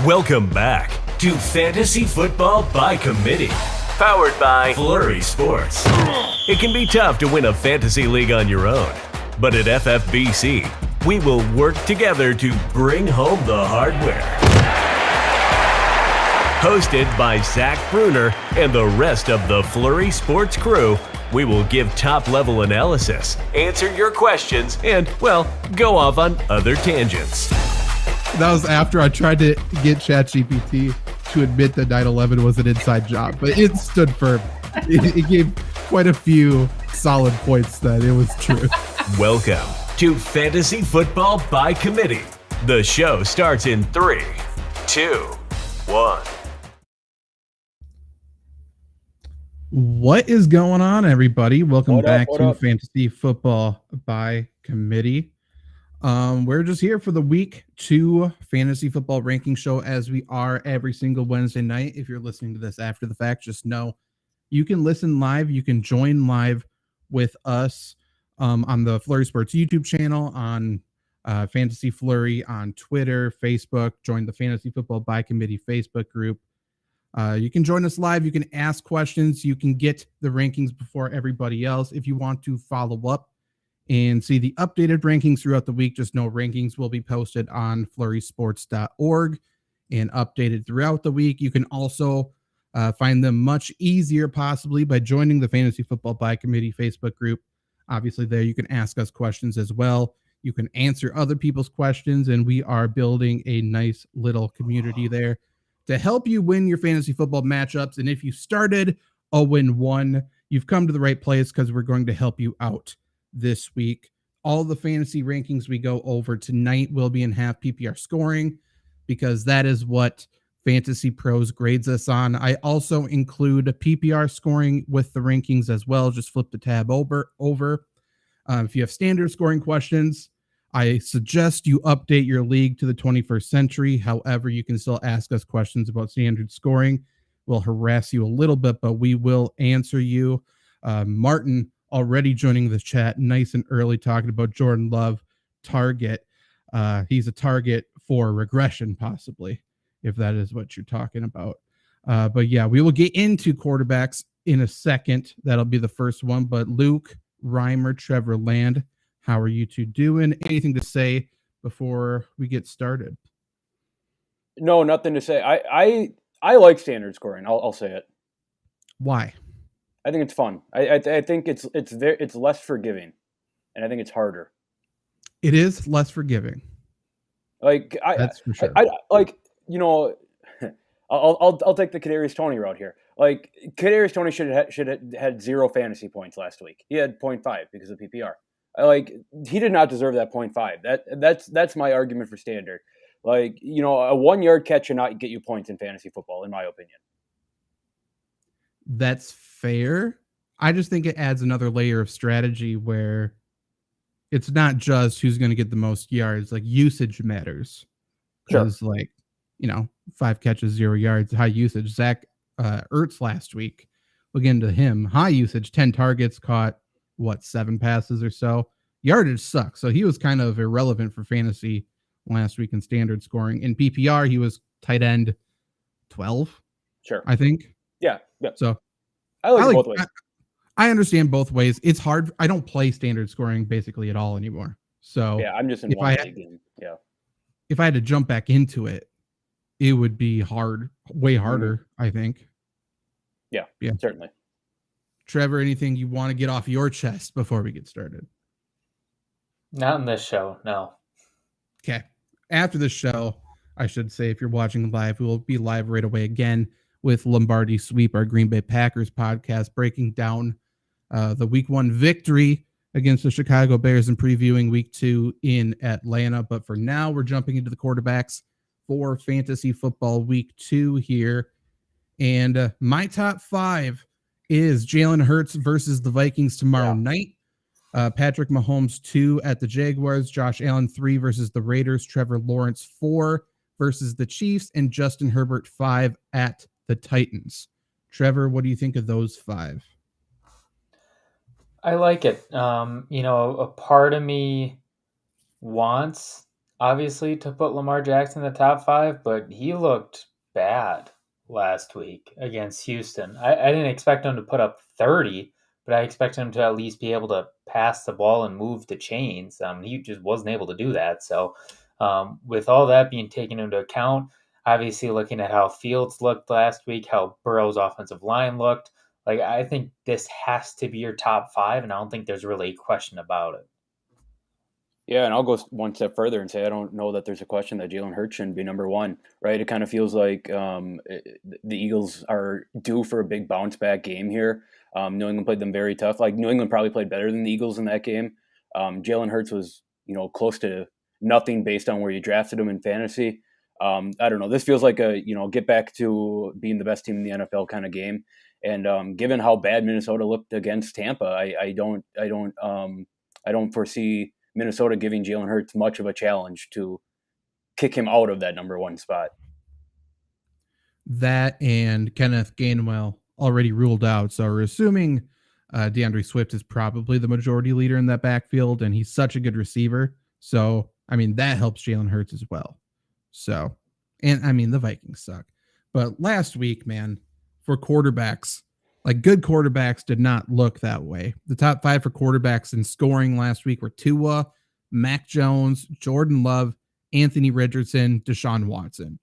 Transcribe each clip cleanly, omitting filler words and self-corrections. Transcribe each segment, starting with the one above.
Welcome back to Fantasy Football by Committee, powered by FlurrySports. It can be tough to win a fantasy league on your own, but at FFBC, we will work together to bring home the hardware. Hosted by Zach Bruner and the rest of the FlurrySports crew, we will give top-level analysis, answer your questions, and, well, go off on other tangents. That was after I tried to get ChatGPT to admit that 9/11 was an inside job, but it stood firm. It gave quite a few solid points that it was true. Welcome to Fantasy Football by Committee. The show starts in 3, 2, 1. What is going on, everybody? Welcome back to Fantasy Football by Committee. We're just here for the week 2 fantasy football ranking show, as we are every single Wednesday night. If you're listening to this after the fact, just know you can listen live. You can join live with us on the FlurrySports YouTube channel, on Fantasy Flurry, on Twitter, Facebook. Join the Fantasy Football by Committee Facebook group. You can join us live. You can ask questions. You can get the rankings before everybody else. If you want to follow up and see the updated rankings throughout the week, just know rankings will be posted on FlurrySports.org and updated throughout the week. You can also find them much easier, possibly, by joining the Fantasy Football by Committee Facebook group. Obviously, there you can ask us questions as well. You can answer other people's questions, and we are building a nice little community there to help you win your fantasy football matchups. And if you started 0-1, you've come to the right place, because we're going to help you out this week. All the fantasy rankings we go over tonight will be in half PPR scoring, because that is what Fantasy Pros grades us on. I also include a PPR scoring with the rankings as well. Just flip the tab over. If you have standard scoring questions, I suggest you update your league to the 21st century. However, you can still ask us questions about standard scoring. We'll harass you a little bit, but we will answer you. Martin already joining the chat nice and early, talking about Jordan Love target. He's a target for regression, possibly, if that is what you're talking about. But yeah, we will get into quarterbacks in a second. That'll be the first one. But Luke, Reimer, Trevor Land, how are you two doing? Anything to say before we get started? No, nothing to say. I like standard scoring. I'll say it. Why? I think it's fun. I think it's less forgiving, and I think it's harder. It is less forgiving. That's for sure. I'll take the Kadarius Toney route here. Like, Kadarius Toney should have had 0 fantasy points last week. He had 0.5 because of PPR. He did not deserve that 0.5. That's my argument for standard. A 1-yard catch should not get you points in fantasy football, in my opinion. That's fair. I just think it adds another layer of strategy where it's not just who's going to get the most yards. Like, usage matters. Because, 5 catches, 0 yards, high usage. Zach Ertz last week, we'll get into him. High usage, 10 targets, caught, 7 passes or so. Yardage sucks. So he was kind of irrelevant for fantasy last week in standard scoring. In PPR, he was tight end 12. Sure. I think. Yeah. So I like both ways. I understand both ways. It's hard. I don't play standard scoring basically at all anymore. So yeah, I'm just in one league. Yeah. If I had to jump back into it, it would be hard, way harder, I think. Yeah, certainly. Trevor, anything you want to get off your chest before we get started? Not in this show, no. Okay. After the show, I should say, if you're watching live, we will be live right away again with Lombardi Sweep, our Green Bay Packers podcast, breaking down the week 1 victory against the Chicago Bears and previewing week 2 in Atlanta. But for now, we're jumping into the quarterbacks for fantasy football week 2 here. And my top 5 is Jalen Hurts versus the Vikings tomorrow night. Patrick Mahomes 2 at the Jaguars, Josh Allen 3 versus the Raiders, Trevor Lawrence 4 versus the Chiefs, and Justin Herbert 5 at the Titans. Trevor, what do you think of those 5? I like it. A part of me wants obviously, to put Lamar Jackson in the top 5, but he looked bad last week against Houston. I didn't expect him to put up 30, but I expected him to at least be able to pass the ball and move the chains. He just wasn't able to do that. So, with all that being taken into account, obviously looking at how Fields looked last week, how Burrow's offensive line looked, like I think this has to be your top 5, and I don't think there's really a question about it. Yeah, and I'll go one step further and say I don't know that there's a question that Jalen Hurts shouldn't be number one, right? It kind of feels like the Eagles are due for a big bounce back game here. New England played them very tough. Like New England probably played better than the Eagles in that game. Jalen Hurts was, close to nothing based on where you drafted him in fantasy. I don't know. This feels like a get back to being the best team in the NFL kind of game. And given how bad Minnesota looked against Tampa, I don't foresee Minnesota giving Jalen Hurts much of a challenge to kick him out of that number one spot. That and Kenneth Gainwell already ruled out. So we're assuming DeAndre Swift is probably the majority leader in that backfield, and he's such a good receiver. So, I mean, that helps Jalen Hurts as well. So, and I mean, the Vikings suck. But last week, man, for quarterbacks, like good quarterbacks did not look that way. The top 5 for quarterbacks in scoring last week were Tua, Mac Jones, Jordan Love, Anthony Richardson, Deshaun Watson.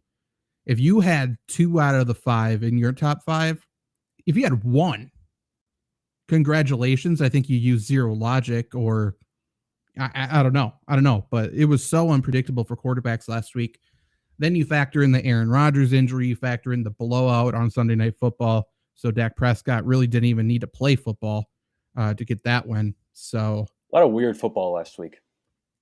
If you had 2 out of the 5 in your top 5, if you had 1, congratulations. I think you used zero logic, or I don't know. I don't know, but it was so unpredictable for quarterbacks last week. Then you factor in the Aaron Rodgers injury, you factor in the blowout on Sunday Night Football. So Dak Prescott really didn't even need to play football to get that win. So a lot of weird football last week.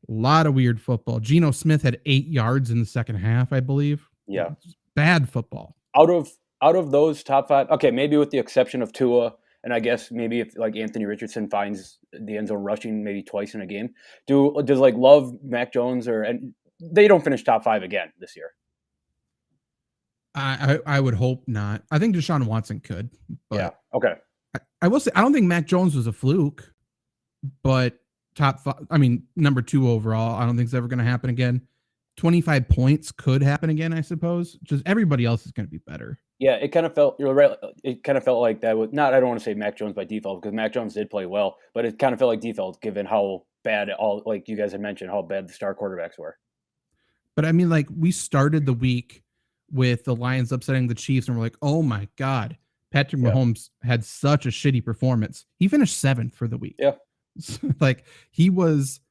A lot of weird football. Geno Smith had 8 yards in the second half, I believe. Yeah. Bad football. Out of those top 5, okay, maybe with the exception of Tua, and I guess maybe if like Anthony Richardson finds the end zone rushing maybe twice in a game, does like Love, Mac Jones, and they don't finish top 5 again this year? I would hope not. I think Deshaun Watson could. But yeah. Okay. I will say I don't think Mac Jones was a fluke, but top 5. I mean, number 2 overall. I don't think it's ever going to happen again. 25 points could happen again, I suppose. Just everybody else is going to be better. Yeah, it kind of felt you're right. It kind of felt like that was not. I don't want to say Mac Jones by default because Mac Jones did play well, but it kind of felt like default given how bad all like you guys had mentioned how bad the star quarterbacks were. But I mean, like we started the week with the Lions upsetting the Chiefs, and we're like, oh my god, Patrick Mahomes had such a shitty performance. He finished 7th for the week. Yeah, like he was.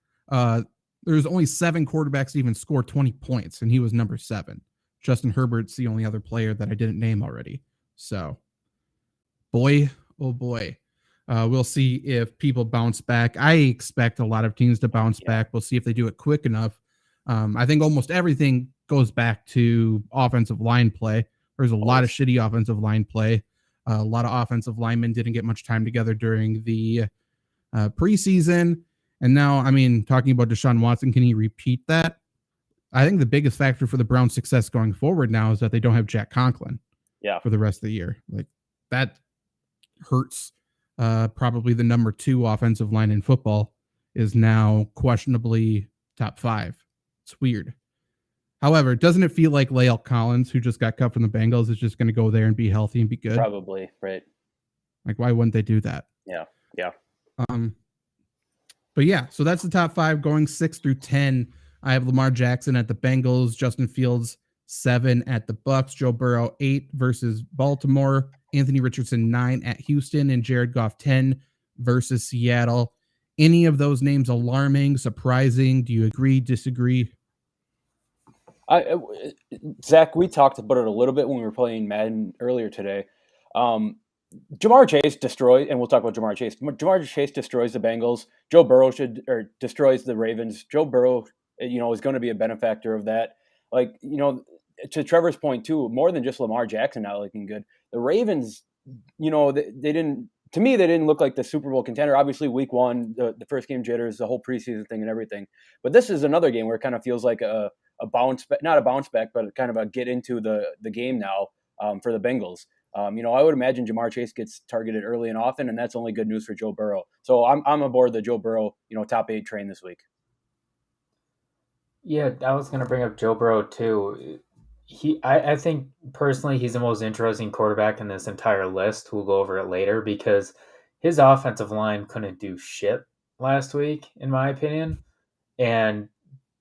There's only 7 quarterbacks to even score 20 points, and he was number 7. Justin Herbert's the only other player that I didn't name already. So, boy, oh boy. We'll see if people bounce back. I expect a lot of teams to bounce back. We'll see if they do it quick enough. I think almost everything goes back to offensive line play. There's a lot of shitty offensive line play. A lot of offensive linemen didn't get much time together during the preseason. And now, I mean, talking about Deshaun Watson, can he repeat that? I think the biggest factor for the Browns' success going forward now is that they don't have Jack Conklin for the rest of the year. Like that hurts. Probably the number 2 offensive line in football is now questionably top 5. It's weird. However, doesn't it feel like Lael Collins, who just got cut from the Bengals, is just going to go there and be healthy and be good? Probably, right. Like, why wouldn't they do that? Yeah. But yeah, so that's the top 5 going 6 through 10. I have Lamar Jackson at the Bengals, Justin Fields 7 at the Bucks, Joe Burrow 8 versus Baltimore, Anthony Richardson 9 at Houston, and Jared Goff 10 versus Seattle. Any of those names alarming, surprising? Do you agree, disagree? Zach, we talked about it a little bit when we were playing Madden earlier today. Jamar Chase destroys, and we'll talk about Jamar Chase. Jamar Chase destroys the Bengals. Joe Burrow destroys the Ravens. Joe Burrow, is going to be a benefactor of that. Like, to Trevor's point too, more than just Lamar Jackson not looking good. The Ravens, they didn't. To me, they didn't look like the Super Bowl contender. Obviously, week 1, the first game jitters, the whole preseason thing and everything. But this is another game where it kind of feels like a bounce back, not a bounce back, but kind of a get into the game now for the Bengals. I would imagine Jamar Chase gets targeted early and often, and that's only good news for Joe Burrow. So I'm aboard the Joe Burrow, top 8 train this week. Yeah, I was going to bring up Joe Burrow too. I think personally he's the most interesting quarterback in this entire list. We'll go over it later because his offensive line couldn't do shit last week, in my opinion. And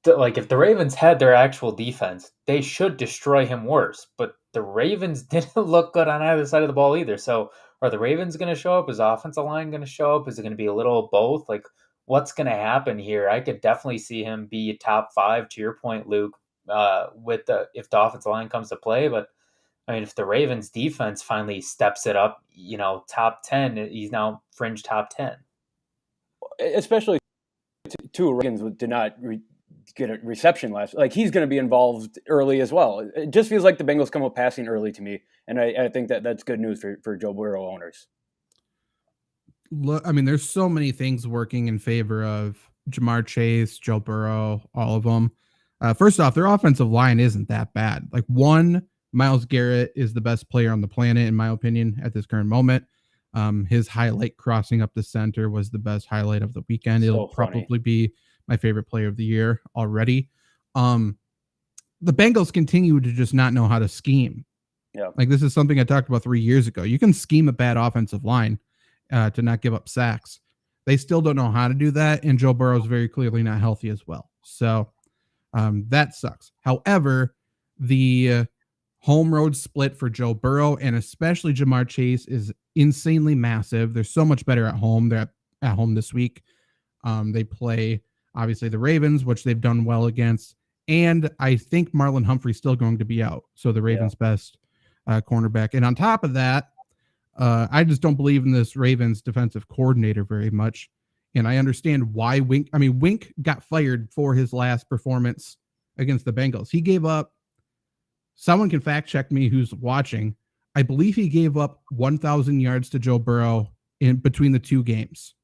like if the Ravens had their actual defense, they should destroy him worse. But the Ravens didn't look good on either side of the ball either. So are the Ravens going to show up? Is the offensive line going to show up? Is it going to be a little of both? Like what's going to happen here? I could definitely see him be top 5 to your point, Luke. With the if the offensive line comes to play, but I mean, if the Ravens defense finally steps it up, top 10, he's now fringe top 10. Especially two Ravens did not get a reception last. Like he's going to be involved early as well. It just feels like the Bengals come up passing early to me, and I think that's good news for Joe Burrow owners. Look, I mean, there's so many things working in favor of Jamar Chase, Joe Burrow, all of them. First off, their offensive line isn't that bad. Like Myles Garrett is the best player on the planet, in my opinion, at this current moment. His highlight crossing up the center was the best highlight of the weekend. It'll probably be my favorite player of the year already. The Bengals continue to just not know how to scheme. Yeah. Like this is something I talked about 3 years ago. You can scheme a bad offensive line to not give up sacks. They still don't know how to do that, and Joe Burrow is very clearly not healthy as well. So that sucks. However, the home road split for Joe Burrow and especially Jamar Chase is insanely massive. They're so much better at home. They're at home this week. They play, obviously, the Ravens, which they've done well against. And I think Marlon Humphrey's still going to be out. So the Ravens' best cornerback. And on top of that, I just don't believe in this Ravens defensive coordinator very much. And I understand why Wink got fired for his last performance against the Bengals. He gave up, someone can fact check me who's watching. I believe he gave up 1,000 yards to Joe Burrow in between the two games.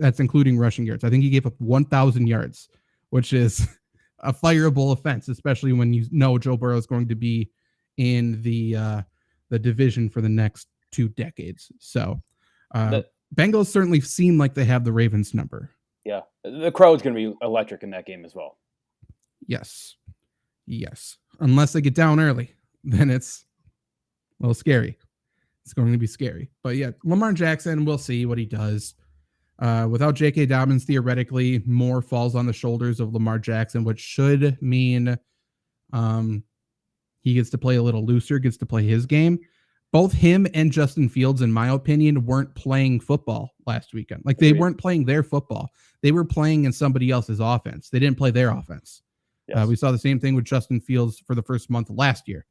That's including rushing yards. I think he gave up 1,000 yards, which is a fireable offense, especially when you know Joe Burrow is going to be in the division for the next 2 decades. So Bengals certainly seem like they have the Ravens number. Yeah. The crowd's going to be electric in that game as well. Yes. Unless they get down early, then it's a little scary. It's going to be scary. But yeah, Lamar Jackson, we'll see what he does. Without J.K. Dobbins, theoretically, more falls on the shoulders of Lamar Jackson, which should mean he gets to play a little looser, gets to play his game. Both him and Justin Fields, in my opinion, weren't playing football last weekend. Like they weren't playing their football. They were playing in somebody else's offense. They didn't play their offense. Yes. We saw the same thing with Justin Fields for the first month of last year.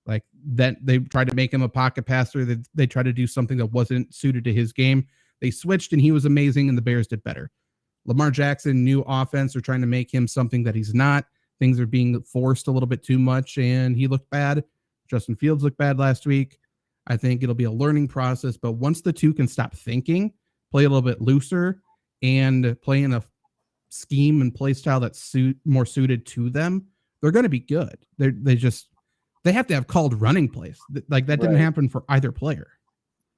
Like that, they tried to make him a pocket passer. They tried to do something that wasn't suited to his game. They switched and he was amazing and the Bears did better. Lamar Jackson, new offense, are trying to make him something that he's not. Things are being forced a little bit too much and he looked bad. Justin Fields looked bad last week. I think it'll be a learning process, but once the two can stop thinking, play a little bit looser and play in a scheme and play style that's more suited to them, they're going to be good. They have to have called running plays. Like that didn't happen for either player.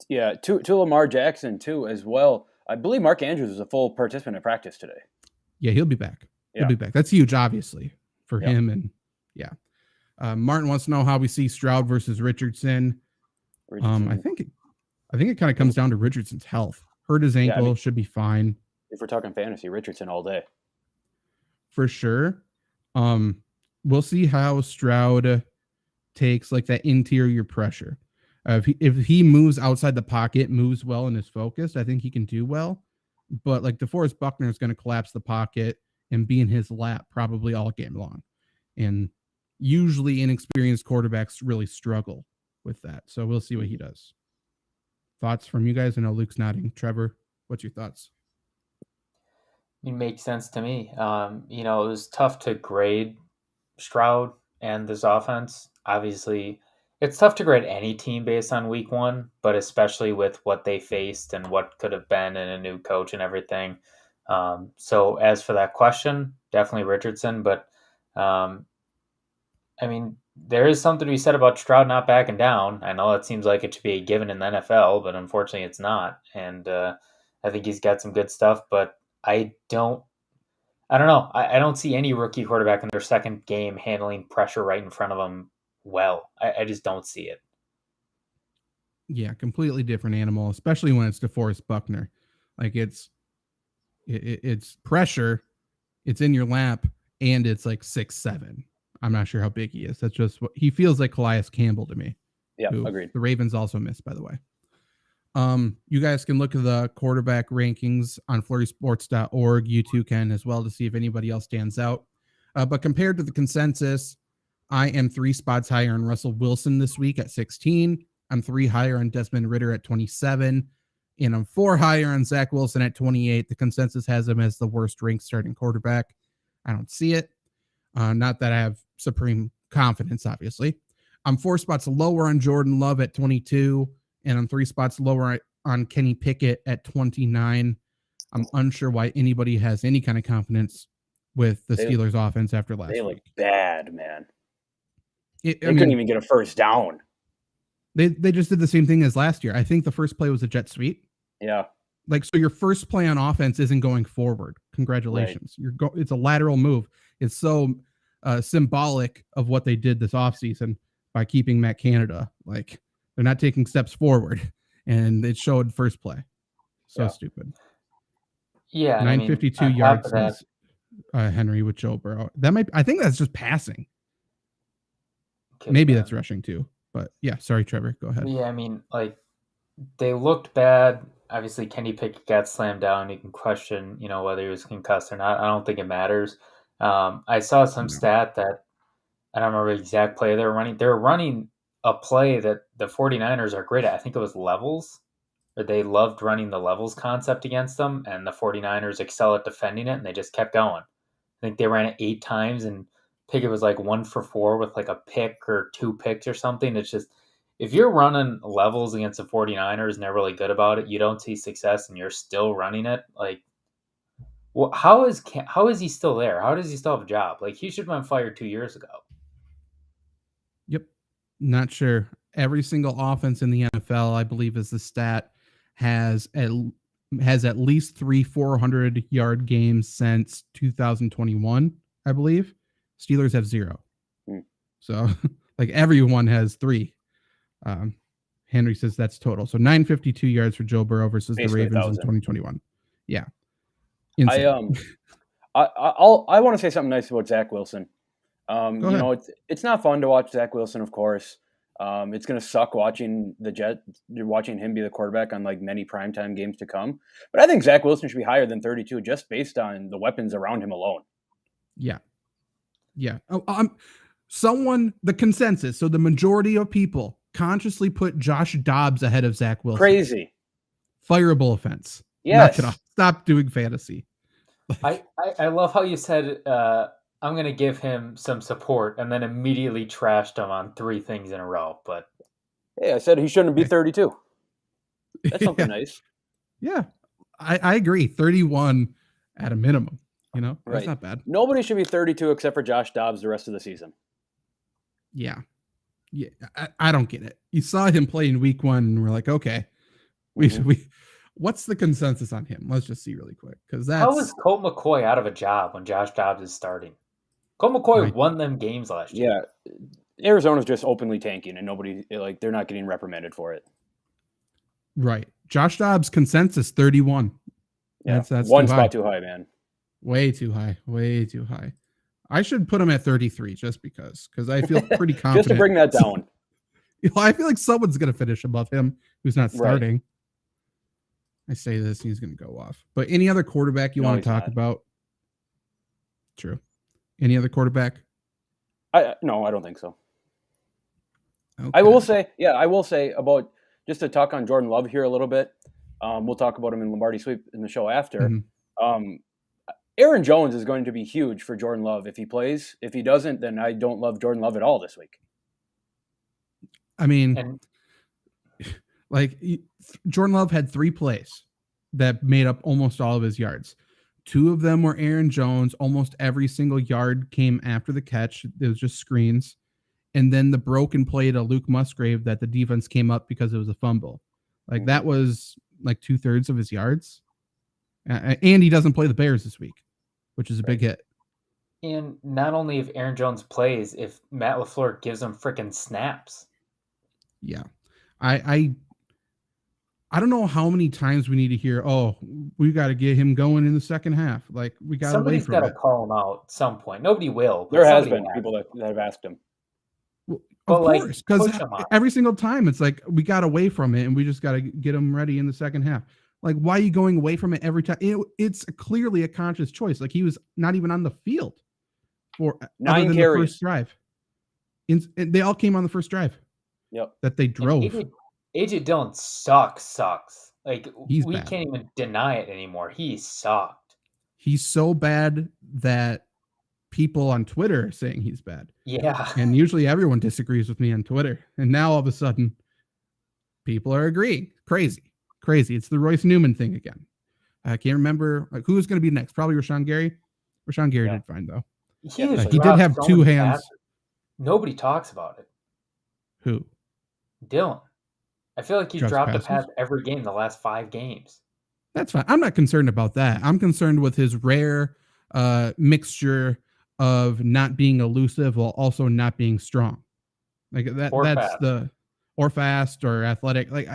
Yeah, to Lamar Jackson too as well. I believe Mark Andrews is a full participant in practice today. Yeah, he'll be back. He'll be back. That's huge, obviously, for him. And Martin wants to know how we see Stroud versus Richardson. I think it kind of comes down to Richardson's health. Hurt his ankle, should be fine. If we're talking fantasy, Richardson all day. For sure. We'll see how Stroud takes like that interior pressure. If he moves outside the pocket, moves well and is focused, I think he can do well. But like DeForest Buckner is going to collapse the pocket and be in his lap probably all game long. And usually inexperienced quarterbacks really struggle with that. So we'll see what he does. Thoughts from you guys? I know Luke's nodding. Trevor, what's your thoughts? It makes sense to me. It was tough to grade Stroud and this offense. Obviously, it's tough to grade any team based on week one, but especially with what they faced and what could have been and a new coach and everything. So as for that question, definitely Richardson. But, there is something to be said about Stroud not backing down. I know it seems like it should be a given in the NFL, but unfortunately it's not. And I think he's got some good stuff, but I I don't know. I don't see any rookie quarterback in their second game handling pressure right in front of them well. I just don't see it. Yeah, completely different animal, especially when it's DeForest Buckner. Like it's pressure, it's in your lap, and it's like 6'7". I'm not sure how big he is. That's just what he feels like. Calais Campbell to me. Yeah, agreed. The Ravens also missed, by the way. You guys can look at the quarterback rankings on FlurrySports.org. You too can as well to see if anybody else stands out. But compared to the consensus, I am 3 spots higher on Russell Wilson this week at 16. I'm 3 higher on Desmond Ridder at 27. And I'm 4 higher on Zach Wilson at 28. The consensus has him as the worst ranked starting quarterback. I don't see it. Not that I have supreme confidence, obviously. I'm 4 spots lower on Jordan Love at 22. And I'm 3 spots lower on Kenny Pickett at 29. I'm unsure why anybody has any kind of confidence with the Steelers' offense after last week. They look bad, man. They couldn't even get a first down. They just did the same thing as last year. I think the first play was a jet sweep. Yeah. Like, so your first play on offense isn't going forward. Congratulations. Right. It's a lateral move. It's so symbolic of what they did this offseason by keeping Matt Canada. Like, they're not taking steps forward, and it showed first play. So stupid. Yeah, 952 yards is Henry with Joe Burrow. I think that's just passing. Maybe that's rushing too. But yeah, sorry, Trevor. Go ahead. Yeah, they looked bad. Obviously, Kenny Pickett got slammed down. You can question, whether he was concussed or not. I don't think it matters. I saw some stat that I don't remember the exact play they were running. They were running a play that the 49ers are great at. I think it was levels, or they loved running the levels concept against them, and the 49ers excel at defending it, and they just kept going. I think they ran it 8 times, and Pickett was like 1 for 4 with like a pick or 2 picks or something. It's just, if you're running levels against the 49ers and they're really good about it, you don't see success and you're still running it. Like, well, how is he still there? How does he still have a job? Like, he should have been fired 2 years ago. Yep. Not sure. Every single offense in the NFL, I believe, is the stat, has at least 3 400-yard games since 2021, I believe. Steelers have 0. So, like, everyone has 3. Henry says that's total. So 952 yards for Joe Burrow versus basically the Ravens in 2021. Yeah. Insane. I want to say something nice about Zach Wilson. It's not fun to watch Zach Wilson, of course. It's going to suck watching him be the quarterback on like many primetime games to come. But I think Zach Wilson should be higher than 32 just based on the weapons around him alone. Yeah. Yeah. The consensus. So the majority of people consciously put Josh Dobbs ahead of Zach Wilson. Crazy. Fireable offense. Yes. Stop doing fantasy. I love how you said, I'm going to give him some support, and then immediately trashed him on 3 things in a row. But hey, I said he shouldn't be 32. That's something nice. Yeah, I agree. 31 at a minimum. That's not bad. Nobody should be 32 except for Josh Dobbs the rest of the season. Yeah. I don't get it. You saw him play in week 1, and we're like, okay, what's the consensus on him? Let's just see really quick, because how is Colt McCoy out of a job when Josh Dobbs is starting? Colt McCoy won them games last year. Yeah, Arizona's just openly tanking, and nobody they're not getting reprimanded for it. Right, Josh Dobbs consensus 31. Yeah, that's 1 spot too high, man. Way too high. Way too high. I should put him at 33 just because I feel pretty confident. Just to bring that down. I feel like someone's going to finish above him who's not starting. Right. I say this, he's going to go off. But any other quarterback you want to talk about? True. Any other quarterback? No, I don't think so. Okay. I will say about, just to talk on Jordan Love here a little bit. We'll talk about him in Lombardi Sweep in the show after. Mm-hmm. Aaron Jones is going to be huge for Jordan Love if he plays. If he doesn't, then I don't love Jordan Love at all this week. Jordan Love had 3 plays that made up almost all of his yards. 2 of them were Aaron Jones. Almost every single yard came after the catch. It was just screens. And then the broken play to Luke Musgrave that the defense came up because it was a fumble. That was 2/3 of his yards. And he doesn't play the Bears this week. which is a big hit. And not only if Aaron Jones plays, if Matt LaFleur gives him freaking snaps. Yeah. I don't know how many times we need to hear, oh, we got to get him going in the second half. Like, we got to wait for it. Somebody's got to call him out at some point. Nobody will. There has been people that have asked him. Well, of course, because every single time it's like we got away from it and we just got to get him ready in the second half. Like, why are you going away from it every time? It's clearly a conscious choice. Like, he was not even on the field for 9 carries. The first drive. And they all came on the first drive. Yep. That they drove. AJ Dillon sucks. Like, we bad. Can't even deny it anymore. He sucked. He's so bad that people on Twitter are saying he's bad. Yeah. And usually everyone disagrees with me on Twitter. And now all of a sudden, people are agreeing. Crazy. It's the Royce Newman thing again. I can't remember who's going to be next. Probably Rashawn Gary. Rashawn Gary did fine, though. He did have 2 hands. Passes. Nobody talks about it. Who? Dillon. I feel like he's dropped a pass every game the last 5 games. That's fine. I'm not concerned about that. I'm concerned with his rare mixture of not being elusive while also not being strong. Like that. Or fast or athletic. Like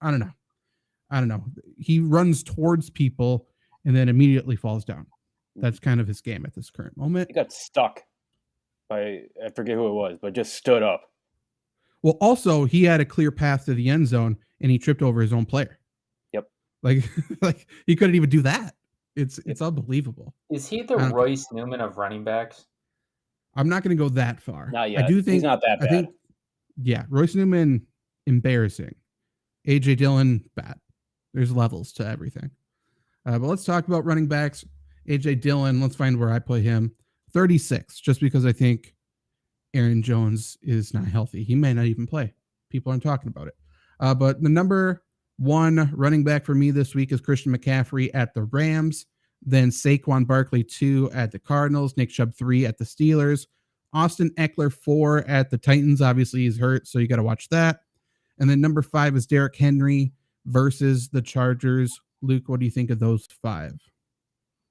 I don't know. He runs towards people and then immediately falls down. That's kind of his game at this current moment. He got stuck by, I forget who it was, but just stood up. Well, also he had a clear path to the end zone and he tripped over his own player. Yep. Like he couldn't even do that. It's unbelievable. Is he the Royce Newman of running backs? I'm not going to go that far. Not yet. I do think he's not that bad. Royce Newman, embarrassing. AJ Dillon, bad. There's levels to everything. But let's talk about running backs. AJ Dillon, let's find where I put him. 36, just because I think Aaron Jones is not healthy. He may not even play. People aren't talking about it. But the number 1 running back for me this week is Christian McCaffrey at the Rams. Then Saquon Barkley 2 at the Cardinals. Nick Chubb 3 at the Steelers. Austin Eckler 4 at the Titans. Obviously, he's hurt, so you got to watch that. And then number 5 is Derrick Henry versus the Chargers. Luke, what do you think of those 5?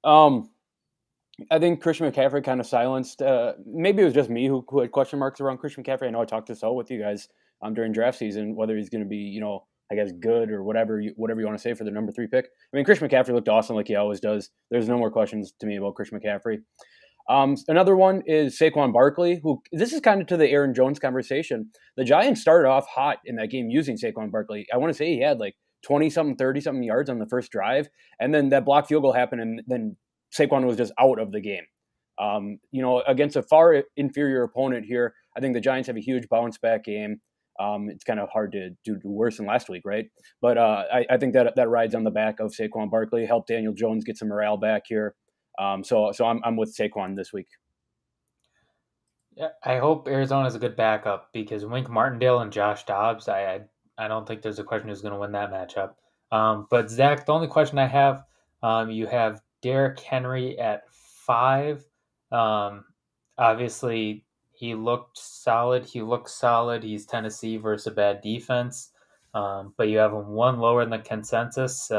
I think Christian McCaffrey kind of silenced. Maybe it was just me who had question marks around Christian McCaffrey. I know I talked this all with you guys during draft season, whether he's going to be, I guess good or whatever you want to say for the number 3 pick. I mean, Christian McCaffrey looked awesome like he always does. There's no more questions to me about Christian McCaffrey. Another one is Saquon Barkley, who this is kind of to the Aaron Jones conversation. The Giants started off hot in that game using Saquon Barkley. I want to say he had like 20-something, 30-something yards on the first drive. And then that block field goal happened, and then Saquon was just out of the game. Against a far inferior opponent here, I think the Giants have a huge bounce back game. It's kind of hard to do worse than last week, right? But I think that rides on the back of Saquon Barkley, help Daniel Jones get some morale back here. So I'm with Saquon this week. Yeah, I hope Arizona is a good backup because Wink Martindale and Josh Dobbs, I don't think there's a question who's going to win that matchup. But Zach, the only question I have, you have Derrick Henry at 5. Obviously, he looked solid. He's Tennessee versus a bad defense. But you have him 1 lower than the consensus.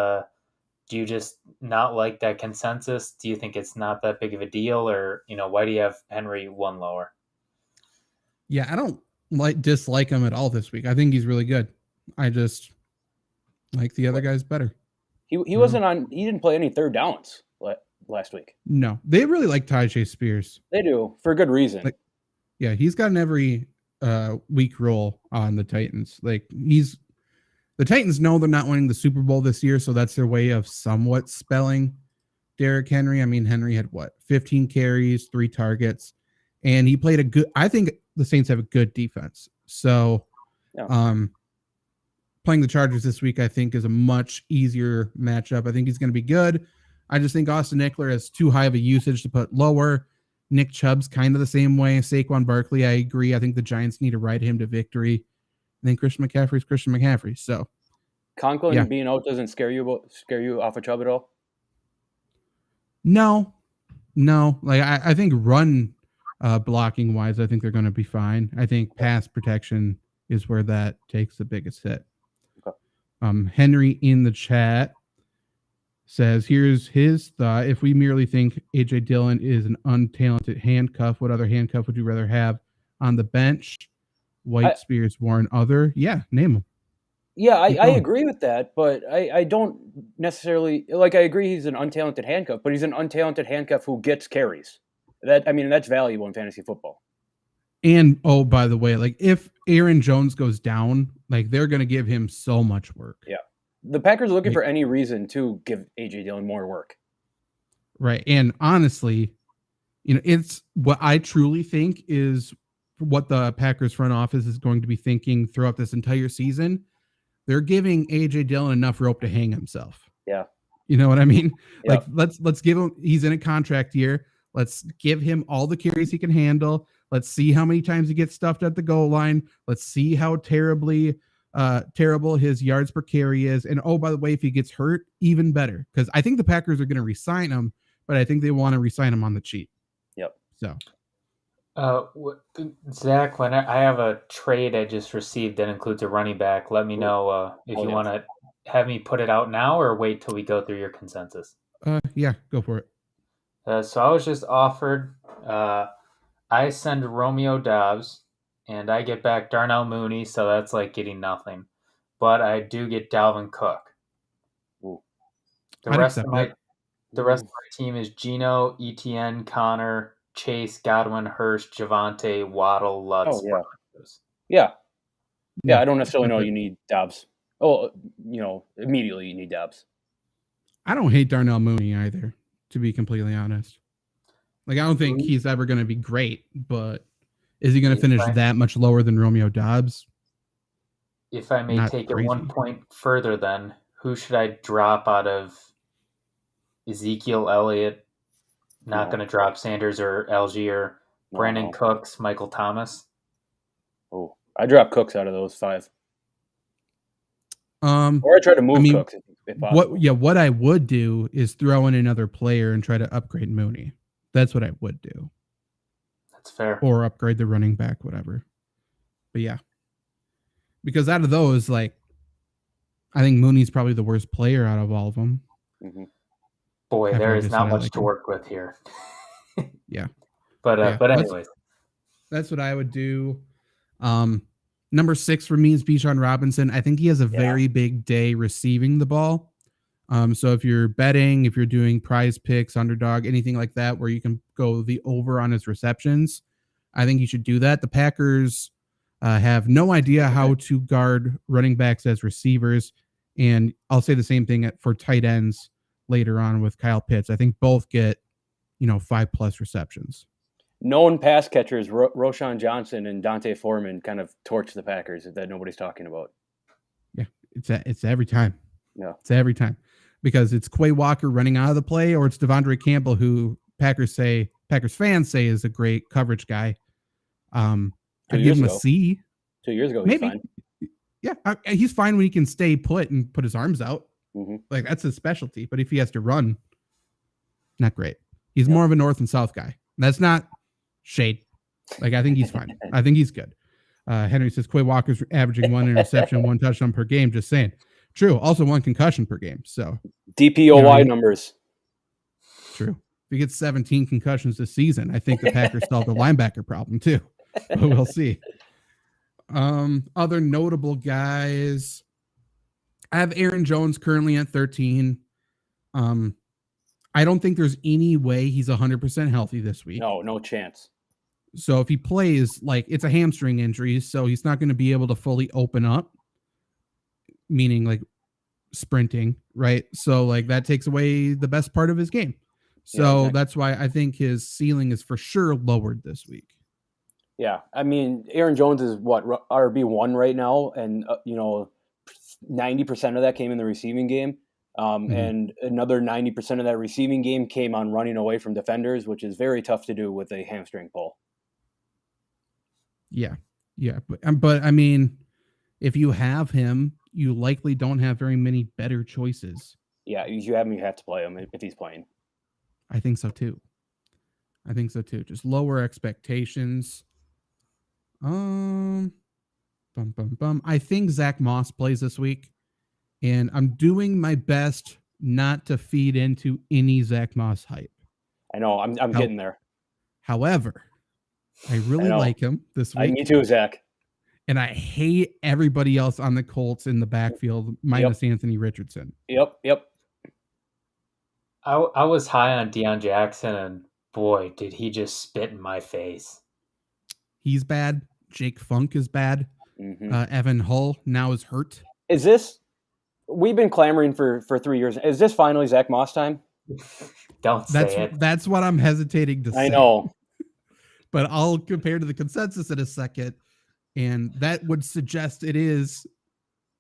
Do you just not like that consensus? Do you think it's not that big of a deal? Or, why do you have Henry 1 lower? Yeah, I don't dislike him at all this week. I think he's really good. I just like the other guys better. He wasn't on. He didn't play any third downs last week. No, they really like Tyjae Spears. They do for good reason. He's got an every week role on the Titans. The Titans know they're not winning the Super Bowl this year, so that's their way of somewhat spelling Derrick Henry. I mean, Henry had 15 carries, 3 targets, and he played I think the Saints have a good defense. So, playing the Chargers this week, I think, is a much easier matchup. I think he's going to be good. I just think Austin Eckler has too high of a usage to put lower. Nick Chubb's kind of the same way. Saquon Barkley, I agree. I think the Giants need to ride him to victory. I think Christian McCaffrey's Christian McCaffrey. So Conklin being out doesn't scare you off of Chubb at all? No. I think run blocking wise, I think they're going to be fine. I think pass protection is where that takes the biggest hit. Okay. Henry in the chat says, here's his thought. If we merely think A.J. Dillon is an untalented handcuff, what other handcuff would you rather have on the bench? White, Spears, Warren, other? Yeah, name them. Yeah, I agree with that, but I don't necessarily I agree he's an untalented handcuff, but he's an untalented handcuff who gets carries. That's valuable in fantasy football. And by the way, like if Aaron Jones goes down, like they're going to give him so much work. Yeah, the Packers are looking for any reason to give A.J. Dillon more work. Right, and honestly, it's what I truly think is what the Packers front office is going to be thinking throughout this entire season. They're giving A.J. Dillon enough rope to hang himself. Yeah. You know what I mean? Yep. Like let's give him, he's in a contract year. Let's give him all the carries he can handle. Let's see how many times he gets stuffed at the goal line. Let's see how terrible his yards per carry is. And by the way, if he gets hurt, even better. Because I think the Packers are going to re-sign him, but I think they want to re-sign him on the cheap. Yep. So Zach, when I have a trade I just received that includes a running back, let me know if you want to have me put it out now or wait till we go through your consensus. Yeah, go for it. So I was just offered, I send Romeo Doubs and I get back Darnell Mooney, so that's like getting nothing. But I do get Dalvin Cook. Ooh. The rest of my team is Geno, Etienne, Connor, Chase, Godwin, Hurst, Javonte, Waddle, Lutz. Oh, yeah. Yeah, I don't necessarily know you need Dobbs. Immediately you need Dobbs. I don't hate Darnell Mooney either, to be completely honest. Like, I don't think he's ever going to be great, but is he going to finish that much lower than Romeo Doubs? If I may take it 1 point further, then who should I drop out of Ezekiel Elliott? Not going to drop Sanders or Algier, Brandon Cooks, Michael Thomas. Oh, I drop Cooks out of those 5. Or I try to move Cooks if possible. What I would do is throw in another player and try to upgrade Mooney. That's what I would do. That's fair. Or upgrade the running back, whatever. But yeah. Because out of those, I think Mooney's probably the worst player out of all of them. Mm-hmm. Boy, there is not much to work with here. Yeah. But anyways. That's what I would do. Number 6 for me is Bijan Robinson. I think he has a very big day receiving the ball. So if you're betting, if you're doing prize picks, underdog, anything like that, where you can go the over on his receptions, I think you should do that. The Packers have no idea how to guard running backs as receivers. And I'll say the same thing for tight ends later on with Kyle Pitts. I think both get, 5+ receptions. Known pass catchers, Roshan Johnson and Dante Foreman kind of torch the Packers that nobody's talking about. Yeah, it's every time. Yeah, it's every time. Because it's Quay Walker running out of the play, or it's Devondre Campbell, who Packers fans say is a great coverage guy. I'd give him a C. 2 years ago, maybe. Fine. Yeah, he's fine when he can stay put and put his arms out. Mm-hmm. That's his specialty. But if he has to run, not great. He's more of a north and south guy. That's not shade. I think he's fine. I think he's good. Henry says Quay Walker's averaging 1 interception, 1 touchdown per game. Just saying. True. Also 1 concussion per game. So DPOY numbers. True. If he gets 17 concussions this season, I think the Packers solved the linebacker problem too. But we'll see. Other notable guys. I have Aaron Jones currently at 13. I don't think there's any way he's 100% healthy this week. No chance. So if he plays, it's a hamstring injury, so he's not going to be able to fully open up, meaning sprinting, right? So that takes away the best part of his game. So that's why I think his ceiling is for sure lowered this week. Yeah, Aaron Jones is RB1 right now, and 90% of that came in the receiving game. And another 90% of that receiving game came on running away from defenders, which is very tough to do with a hamstring pull. Yeah. But if you have him, you likely don't have very many better choices. Yeah, you have to play him if he's playing. I think so too. Just lower expectations. I think Zach Moss plays this week. And I'm doing my best not to feed into any Zach Moss hype. I know. I'm getting there. However, I really like him this week. Me too, Zach. And I hate everybody else on the Colts in the backfield, minus Anthony Richardson. Yep. I was high on Deion Jackson, and boy, did he just spit in my face. He's bad. Jake Funk is bad. Mm-hmm. Evan Hull now is hurt. Is this? We've been clamoring for 3 years. Is this finally Zach Moss time? Don't say it. That's what I'm hesitating to say. I know. But I'll compare to the consensus in a second, and that would suggest it is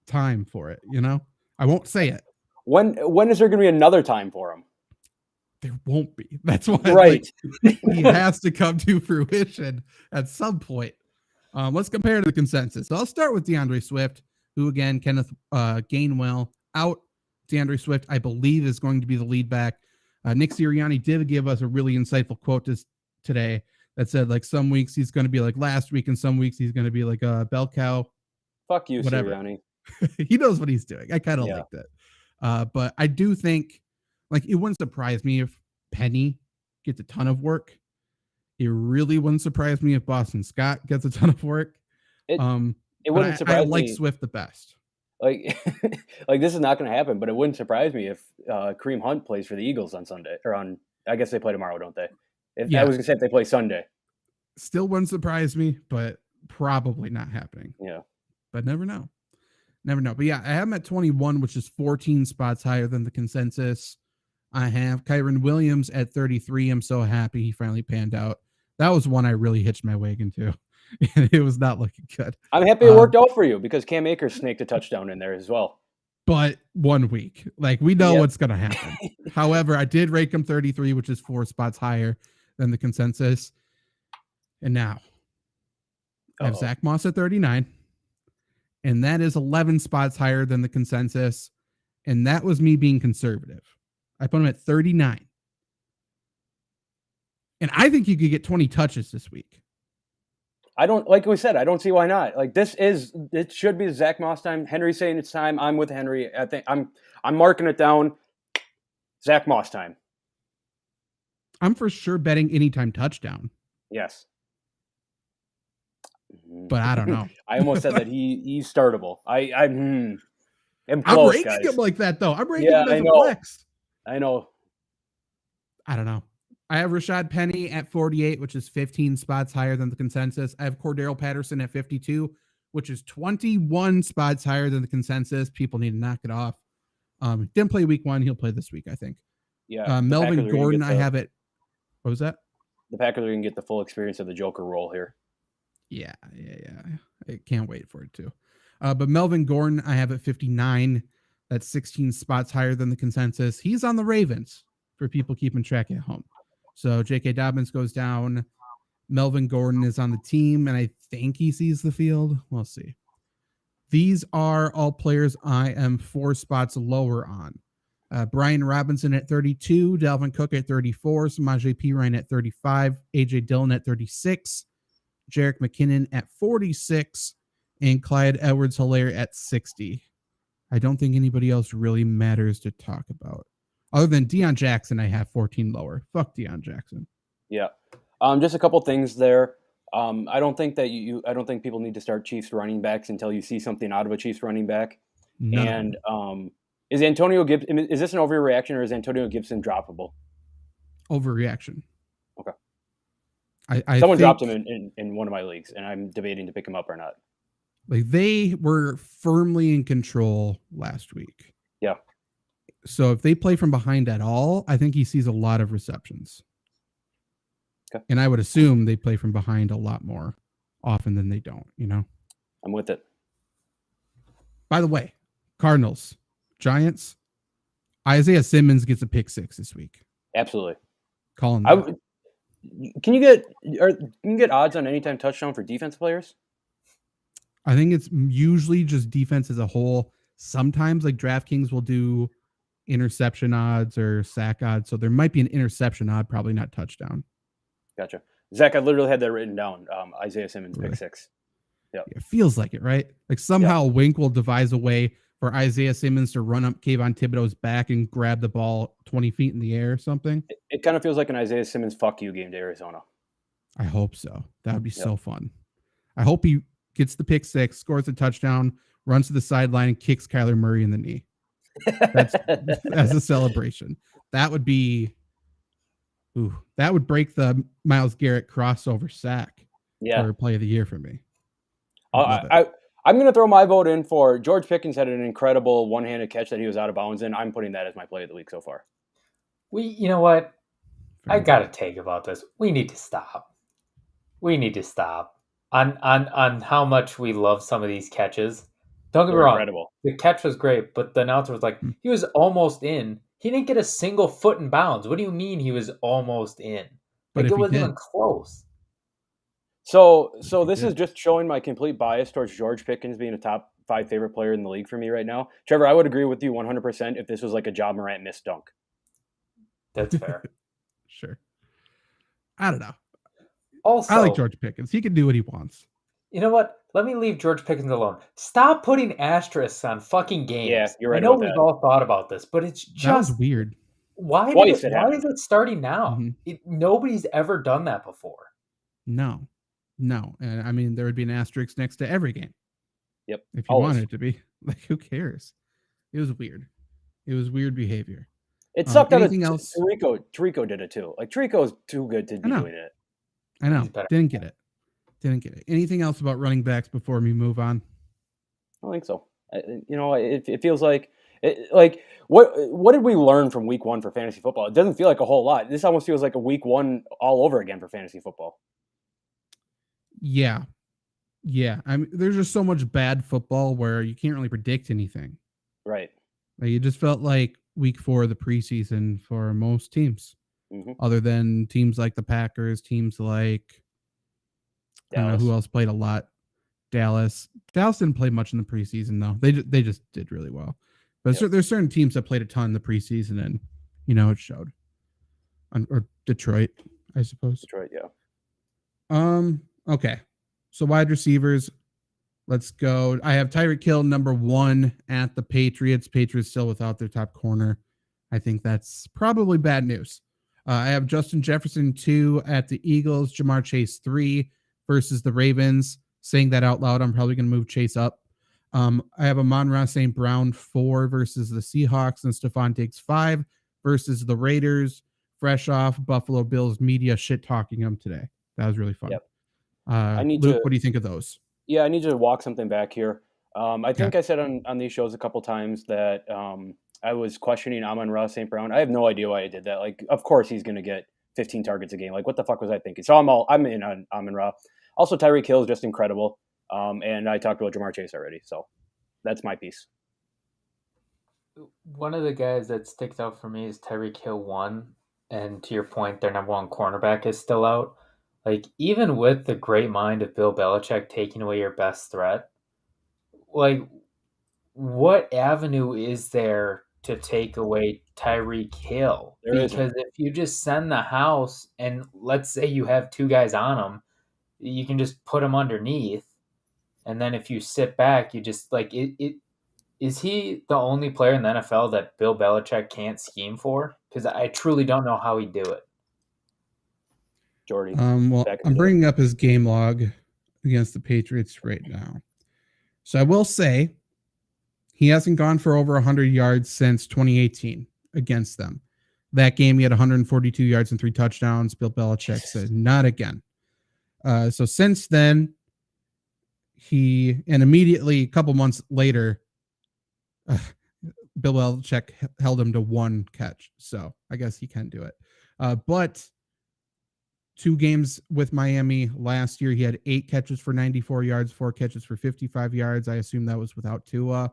time for it. I won't say it. When is there going to be another time for him? There won't be. That's why right. He has to come to fruition at some point. Let's compare to the consensus. So I'll start with DeAndre Swift, who again, Kenneth Gainwell out. DeAndre Swift, I believe, is going to be the lead back. Nick Sirianni did give us a really insightful quote today that said, like, some weeks he's going to be like last week, and some weeks he's going to be like a bell cow. Fuck you, whatever. Sirianni. He knows what he's doing. I kind of liked it. But I do think, like, it wouldn't surprise me if Penny gets a ton of work. It really wouldn't surprise me if Boston Scott gets a ton of work. It wouldn't surprise me. I like Swift the best. Like this is not going to happen, but it wouldn't surprise me if Kareem Hunt plays for the Eagles on Sunday, or I guess they play tomorrow, don't they? I was going to say if they play Sunday. Still wouldn't surprise me, but probably not happening. Yeah. But never know. But yeah, I have him at 21, which is 14 spots higher than the consensus. I have Kyron Williams at 33. I'm so happy he finally panned out. That was one I really hitched my wagon to. It was not looking good. I'm happy it worked out for you because Cam Akers snaked a touchdown in there as well. But 1 week. Like, we know what's going to happen. However, I did rank him 33, which is 4 spots higher than the consensus. And now I have Zach Moss at 39. And that is 11 spots higher than the consensus. And that was me being conservative. I put him at 39. And I think you could get 20 touches this week. I don't, like we said, I don't see why not. Like, it should be the Zach Moss time. Henry's saying it's time. I'm with Henry. I think I'm marking it down. Zach Moss time. I'm for sure betting anytime touchdown. Yes. But I don't know. I almost said that he's startable. I'm ranking him like that, though. I'm ranking him as a flex. I know. I don't know. I have Rashad Penny at 48, which is 15 spots higher than the consensus. I have Cordero Patterson at 52, which is 21 spots higher than the consensus. People need to knock it off. Didn't play week 1. He'll play this week, I think. Yeah. Melvin Gordon, I have it. What was that? The Packers are going to get the full experience of the Joker role here. Yeah. I can't wait for it too. But Melvin Gordon, I have at 59. That's 16 spots higher than the consensus. He's on the Ravens for people keeping track at home. So J.K. Dobbins goes down. Melvin Gordon is on the team, and I think he sees the field. We'll see. These are all players I am 4 spots lower on. Brian Robinson at 32, Dalvin Cook at 34, Samaje Perine at 35, A.J. Dillon at 36, Jerick McKinnon at 46, and Clyde Edwards-Helaire at 60. I don't think anybody else really matters to talk about. Other than Deion Jackson, I have 14 lower. Fuck Deion Jackson. Yeah. Just a couple things there. I don't think that I don't think people need to start Chiefs running backs until you see something out of a Chiefs running back. No. And is Antonio Gibson, is this an overreaction, or is Antonio Gibson droppable? Overreaction. Okay. Someone dropped him in one of my leagues, and I'm debating to pick him up or not. Like, they were firmly in control last week. Yeah. So if they play from behind at all, I think he sees a lot of receptions. Okay. And I would assume they play from behind a lot more often than they don't, I'm with it. By the way, Cardinals, Giants, Isaiah Simmons gets a pick 6 this week. Absolutely. Calling that. Can you get odds on anytime touchdown for defense players? I think it's usually just defense as a whole. Sometimes, like, DraftKings will do interception odds or sack odds. So there might be an interception odd, probably not touchdown. Gotcha. Zach, I literally had that written down. Isaiah Simmons, pick 6. Yeah. It feels like it, right? Like, somehow Wink will devise a way for Isaiah Simmons to run up Kayvon Thibodeau's back and grab the ball 20 feet in the air or something. It kind of feels like an Isaiah Simmons fuck you game to Arizona. I hope so. That would be so fun. I hope he gets the pick six, scores a touchdown, runs to the sideline, and kicks Kyler Murray in the knee. That's as a celebration. That would be. Ooh, that would break the Myles Garrett crossover sack for play of the year for me. I'm going to throw my vote in for George Pickens. Had an incredible one-handed catch that he was out of bounds in. I'm putting that as my play of the week so far. You know what? I got to take about this. We need to stop. On how much we love some of these catches. Don't get me wrong. Incredible. The catch was great, but the announcer was like, he was almost in. He didn't get a single foot in bounds. What do you mean he was almost in? Like, it wasn't even close. So this is just showing my complete bias towards George Pickens being a top 5 favorite player in the league for me right now. Trevor, I would agree with you 100% if this was like a Ja Morant missed dunk. That's fair. Sure. I don't know. Also, I like George Pickens. He can do what he wants. You know what? Let me leave George Pickens alone. Stop putting asterisks on fucking games. Yeah, you're right. I know we've all thought about this, but it's just that was weird. Why is it starting now? Mm-hmm. Nobody's ever done that before. No. And I mean, there would be an asterisk next to every game. Yep. If you wanted it to be. Like, who cares? It was weird. It was weird behavior. It sucked out of Tirico did it too. Like, Tirico's too good to be doing it. I know. Didn't get it. Anything else about running backs before we move on? I don't think so. It feels like what did we learn from week 1 for fantasy football? It doesn't feel like a whole lot. This almost feels like a week 1 all over again for fantasy football. Yeah. I mean, there's just so much bad football where you can't really predict anything. Right. Like, it just felt like week 4 of the preseason for most teams, other than teams like the Packers, teams like Dallas. I don't know who else played a lot. Dallas didn't play much in the preseason though. They just did really well. But there's certain teams that played a ton in the preseason, and it showed. Or Detroit, I suppose. Detroit, yeah. Okay. So wide receivers, let's go. I have Tyreek Hill number 1 at the Patriots. Patriots still without their top corner. I think that's probably bad news. I have Justin Jefferson 2 at the Eagles. Jamar Chase 3 versus the Ravens. Saying that out loud, I'm probably going to move Chase up. I have Amon-Ra St. Brown 4 versus the Seahawks, and Stephon Diggs 5 versus the Raiders. Fresh off Buffalo Bills media shit talking him today. That was really fun. Yep. Luke, what do you think of those? Yeah, I need to walk something back here. I think I said on these shows a couple times that I was questioning Amon-Ra St. Brown. I have no idea why I did that. Like, of course he's going to get 15 targets a game. Like, what the fuck was I thinking? So I'm in on Amon-Ra. Also, Tyreek Hill is just incredible. And I talked about Jamar Chase already. So that's my piece. One of the guys that sticks out for me is Tyreek Hill 1. And to your point, their number 1 cornerback is still out. Like, even with the great mind of Bill Belichick taking away your best threat, like, what avenue is there to take away Tyreek Hill? Because if you just send the house and let's say you have 2 guys on him, you can just put him underneath. And then if you sit back, you just like it. Is he the only player in the NFL that Bill Belichick can't scheme for? Because I truly don't know how he'd do it. Jordy. Well, I'm bringing up his game log against the Patriots right now. So I will say he hasn't gone for over 100 yards since 2018 against them. That game, he had 142 yards and 3 touchdowns. Bill Belichick said, not again. So since then, immediately a couple months later, Bill Belichick held him to 1 catch. So I guess he can do it. But 2 games with Miami last year, he had 8 catches for 94 yards, 4 catches for 55 yards. I assume that was without Tua.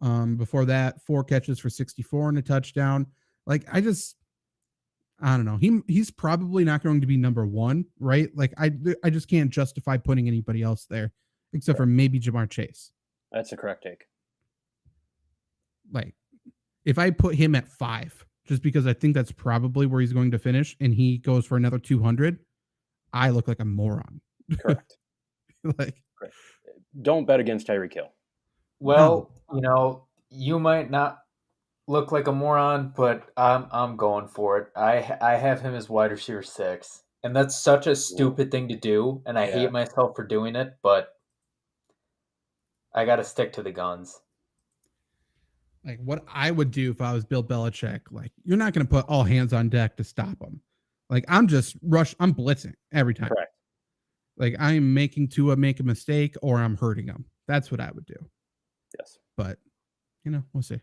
Before that, 4 catches for 64 and a touchdown. Like, I don't know. He's probably not going to be number 1, right? Like, I just can't justify putting anybody else there except for maybe Jamar Chase. That's a correct take. Like, if I put him at 5, just because I think that's probably where he's going to finish, and he goes for another 200, I look like a moron. Correct. Correct. Don't bet against Tyreek Hill. Well, you might not look like a moron, but I'm going for it. I have him as wide receiver 6, and that's such a stupid thing to do, and I hate myself for doing it, but I got to stick to the guns. Like what I would do if I was Bill Belichick, like you're not going to put all hands on deck to stop him. Like I'm blitzing every time. Correct. Like I'm making Tua make a mistake or I'm hurting him. That's what I would do. Yes. But, we'll see.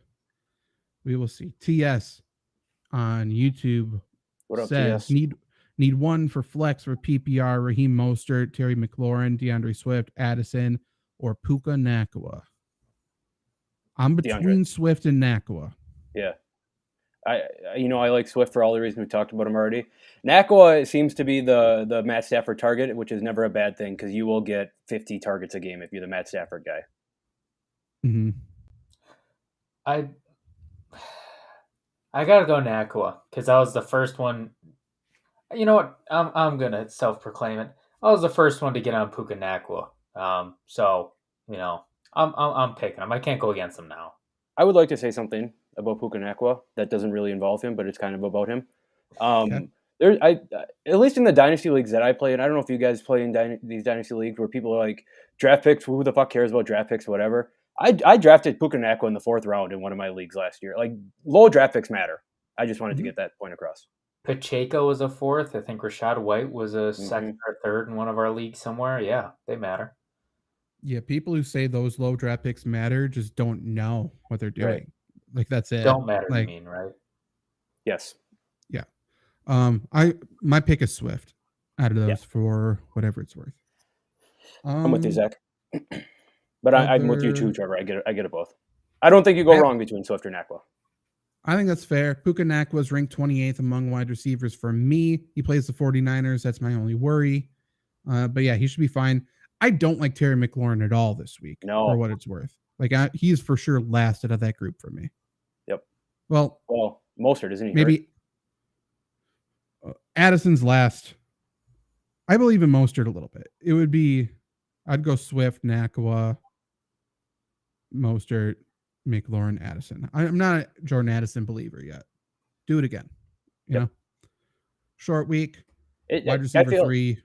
We will see. TS on YouTube says, need one for flex for PPR, Raheem Mostert, Terry McLaurin, DeAndre Swift, Addison, or Puka Nacua. I'm between Swift and Nacua. Yeah. I like Swift for all the reasons we talked about him already. Nacua seems to be the Matt Stafford target, which is never a bad thing because you will get 50 targets a game if you're the Matt Stafford guy. Mm-hmm. I gotta go Nacua because I was the first one. You know what? I'm gonna self-proclaim it. I was the first one to get on Puka Nacua. So I'm picking him. I can't go against him now. I would like to say something about Puka Nacua that doesn't really involve him, but it's kind of about him. At least in the dynasty leagues that I play in, I don't know if you guys play in these dynasty leagues where people are like draft picks. Who the fuck cares about draft picks? Whatever. I drafted Puka Nacua in the 4th round in one of my leagues last year. Like low draft picks matter. I just wanted to get that point across. Pacheco was a 4th. I think Rashad White was a 2nd or 3rd in one of our leagues somewhere. Yeah, they matter. Yeah, people who say those low draft picks matter just don't know what they're doing. Right. Like that's it. Don't matter, like, you mean, right? Yes. Yeah. My pick is Swift out of those for whatever it's worth. I'm with you, Zach. But I'm with you too, Trevor. I get it both. I don't think you go wrong between Swift or Nacua. I think that's fair. Puka Nacua was ranked 28th among wide receivers for me. He plays the 49ers. That's my only worry. But yeah, he should be fine. I don't like Terry McLaurin at all this week, for what it's worth. Like he's for sure last out of that group for me. Yep. Well, Mostert, isn't he? Maybe Addison's last. I believe in Mostert a little bit. It would be, I'd go Swift, Nacua, Mostert, McLaurin, Addison. I'm not a Jordan Addison believer yet. Do it again. You know, short week, wide receiver 3.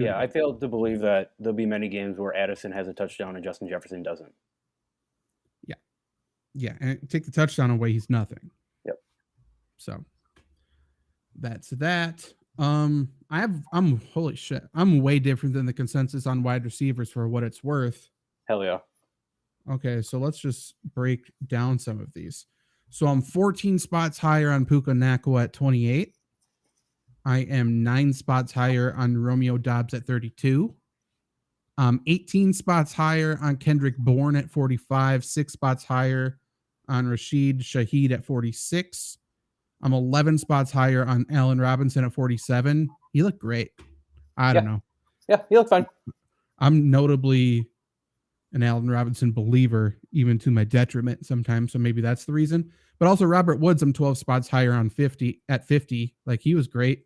I fail to believe that there'll be many games where Addison has a touchdown and Justin Jefferson doesn't. Yeah, and take the touchdown away, he's nothing. Yep. So that's that. Holy shit. I'm way different than the consensus on wide receivers for what it's worth. Hell yeah. Okay, so let's just break down some of these. So I'm 14 spots higher on Puka Nacua at 28. I am 9 spots higher on Romeo Doubs at 32. 18 spots higher on Kendrick Bourne at 45. 6 spots higher on Rashid Shaheed at 46. I'm 11 spots higher on Allen Robinson at 47. He looked great. I don't know. Yeah, he looked fine. I'm notably an Allen Robinson believer, even to my detriment sometimes. So maybe that's the reason. But also Robert Woods, I'm 12 spots higher on 50 at 50. Like he was great.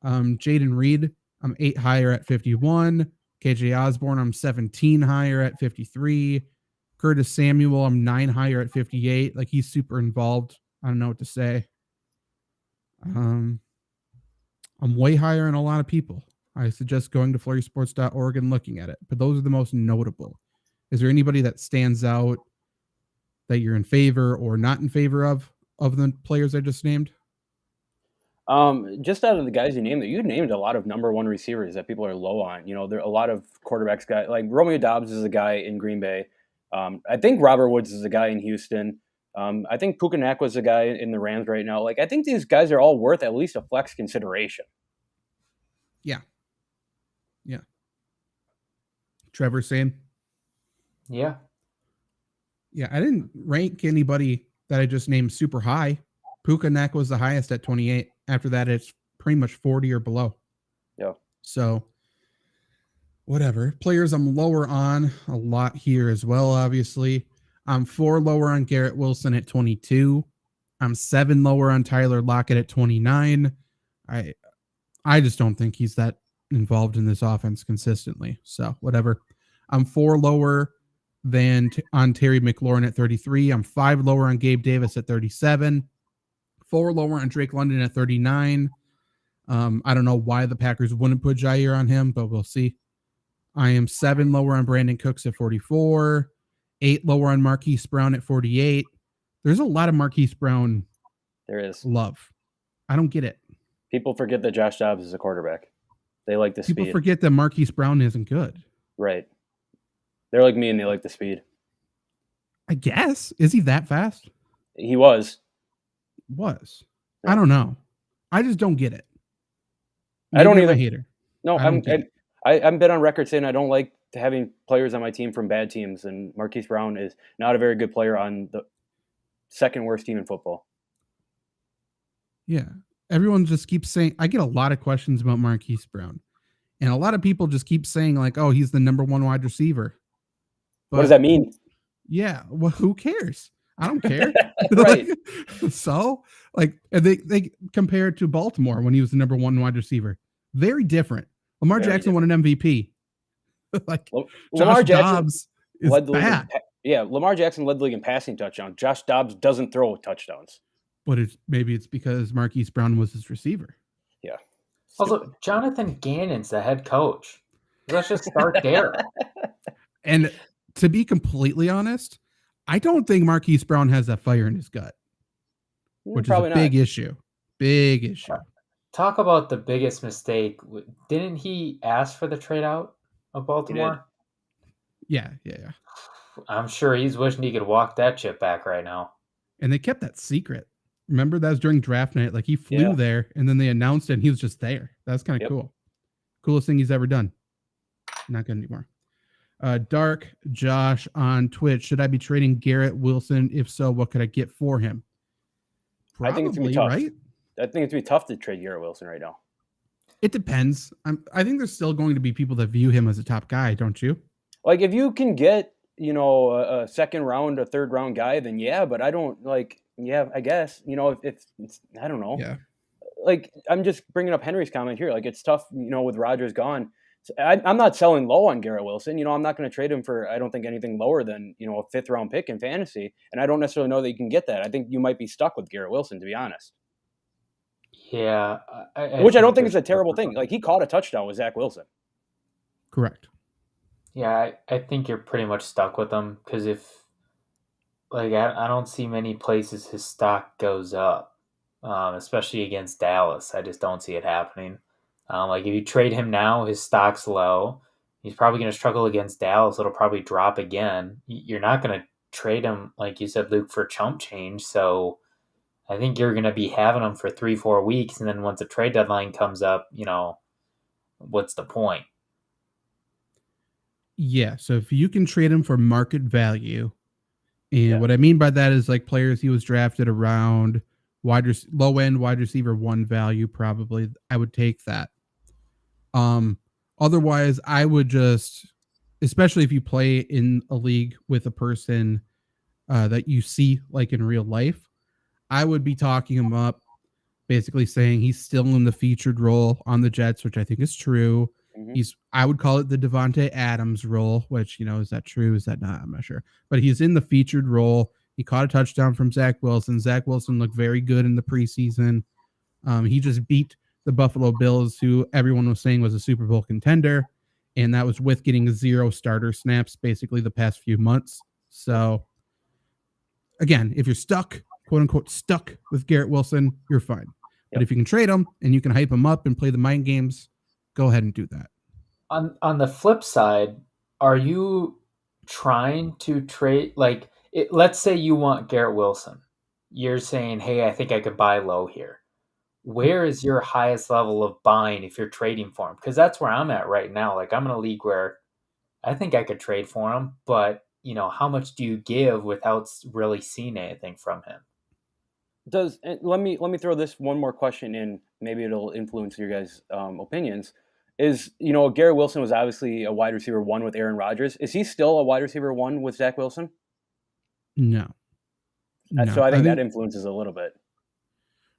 Jaden Reed, I'm 8 higher at 51. KJ Osborne, I'm 17 higher at 53. Curtis Samuel, I'm 9 higher at 58. Like he's super involved. I don't know what to say. I'm way higher on a lot of people. I suggest going to FlurrySports.org and looking at it. But those are the most notable. Is there anybody that stands out that you're in favor or not in favor of the players I just named? Just out of the guys you named a lot of number 1 receivers that people are low on. You know, there are a lot of quarterbacks guys like Romeo Doubs is a guy in Green Bay. I think Robert Woods is a guy in Houston. I think Puka Nacua is a guy in the Rams right now. Like I think these guys are all worth at least a flex consideration. Yeah. Trevor, same. Yeah. I didn't rank anybody that I just named super high. Puka Nacua was the highest at 28. After that, it's pretty much 40 or below. Yeah. So, whatever. Players I'm lower on a lot here as well, obviously. I'm 4 lower on Garrett Wilson at 22. I'm 7 lower on Tyler Lockett at 29. I just don't think he's that involved in this offense consistently. So, whatever. I'm 4 lower than on Terry McLaurin at 33. I'm 5 lower on Gabe Davis at 37. 4 lower on Drake London at 39. I don't know why the Packers wouldn't put Jair on him, but we'll see. I am 7 lower on Brandon Cooks at 44. 8 lower on Marquise Brown at 48. There's a lot of Marquise Brown There is. love. I don't get it. People forget that Josh Dobbs is a quarterback. They like the speed. People forget that Marquise Brown isn't good. Right. They're like me and they like the speed. I guess. Is he that fast? He was. Was. Yeah. I don't know. I just don't get it. Maybe I don't either. I'm a hater. No, I've been on record saying I don't like having players on my team from bad teams, and Marquise Brown is not a very good player on the second worst team in football. Yeah. Everyone just keeps saying, I get a lot of questions about Marquise Brown. And a lot of people just keep saying, like, oh, he's the number 1 wide receiver. But, what does that mean? Yeah. Well, who cares? I don't care. Right. So, like, they compare it to Baltimore when he was the number 1 wide receiver. Very different. Lamar Jackson won an MVP. Like, Lamar Josh Jackson Dobbs is led the bad. league Lamar Jackson led the league in passing touchdowns. Josh Dobbs doesn't throw touchdowns. But maybe it's because Marquise Brown was his receiver. Yeah. Also, Jonathan Gannon's the head coach. Let's just start there. And to be completely honest, I don't think Marquise Brown has that fire in his gut, which is a big issue. Big issue. Talk about the biggest mistake. Didn't he ask for the trade out of Baltimore? Yeah. I'm sure he's wishing he could walk that chip back right now. And they kept that secret. Remember, that was during draft night. Like, he flew there, and then they announced it, and he was just there. That's kind of cool. Coolest thing he's ever done. Not good anymore. Dark Josh on Twitch. Should I be trading Garrett Wilson? If so, what could I get for him? Probably, I think it's going to be tough. Right? I think it's going to be tough to trade Garrett Wilson right now. It depends. I think there's still going to be people that view him as a top guy, don't you? Like, if you can get, a second round, a third round guy, then yeah, but I don't I guess, if it's, I don't know. Yeah. Like, I'm just bringing up Henry's comment here. Like, it's tough, with Rodgers gone. I'm not selling low on Garrett Wilson. I'm not going to trade him for, I don't think, anything lower than, a 5th round pick in fantasy. And I don't necessarily know that you can get that. I think you might be stuck with Garrett Wilson, to be honest. Yeah. Which I don't think is a terrible thing. Like, he caught a touchdown with Zach Wilson. Correct. Yeah, I think you're pretty much stuck with him because I don't see many places his stock goes up, especially against Dallas. I just don't see it happening. If you trade him now, his stock's low. He's probably going to struggle against Dallas. It'll probably drop again. You're not going to trade him, like you said, Luke, for chump change. So I think you're going to be having him for 3-4 weeks. And then once the trade deadline comes up, what's the point? Yeah. So if you can trade him for market value, and what I mean by that is like players he was drafted around low end wide receiver 1 value, probably I would take that. Otherwise I would just, especially if you play in a league with a person that you see like in real life, I would be talking him up, basically saying he's still in the featured role on the Jets, which I think is true. Mm-hmm. I would call it the Devontae Adams role, which, is that true? Is that not? I'm not sure. But he's in the featured role. He caught a touchdown from Zach Wilson. Zach Wilson looked very good in the preseason. He just beat the Buffalo Bills, who everyone was saying was a Super Bowl contender. And that was with getting 0 starter snaps basically the past few months. So, again, if you're stuck, quote unquote, stuck with Garrett Wilson, you're fine. Yep. But if you can trade him and you can hype him up and play the mind games, go ahead and do that. On the flip side, are you trying to trade, let's say you want Garrett Wilson. You're saying, hey, I think I could buy low here. Where is your highest level of buying if you're trading for him? Because that's where I'm at right now. Like, I'm in a league where I think I could trade for him, but, how much do you give without really seeing anything from him? Let me throw this one more question in. Maybe it'll influence your guys' opinions. Is, Garrett Wilson was obviously a wide receiver 1 with Aaron Rodgers. Is he still a wide receiver 1 with Zach Wilson? No. So I think that influences a little bit.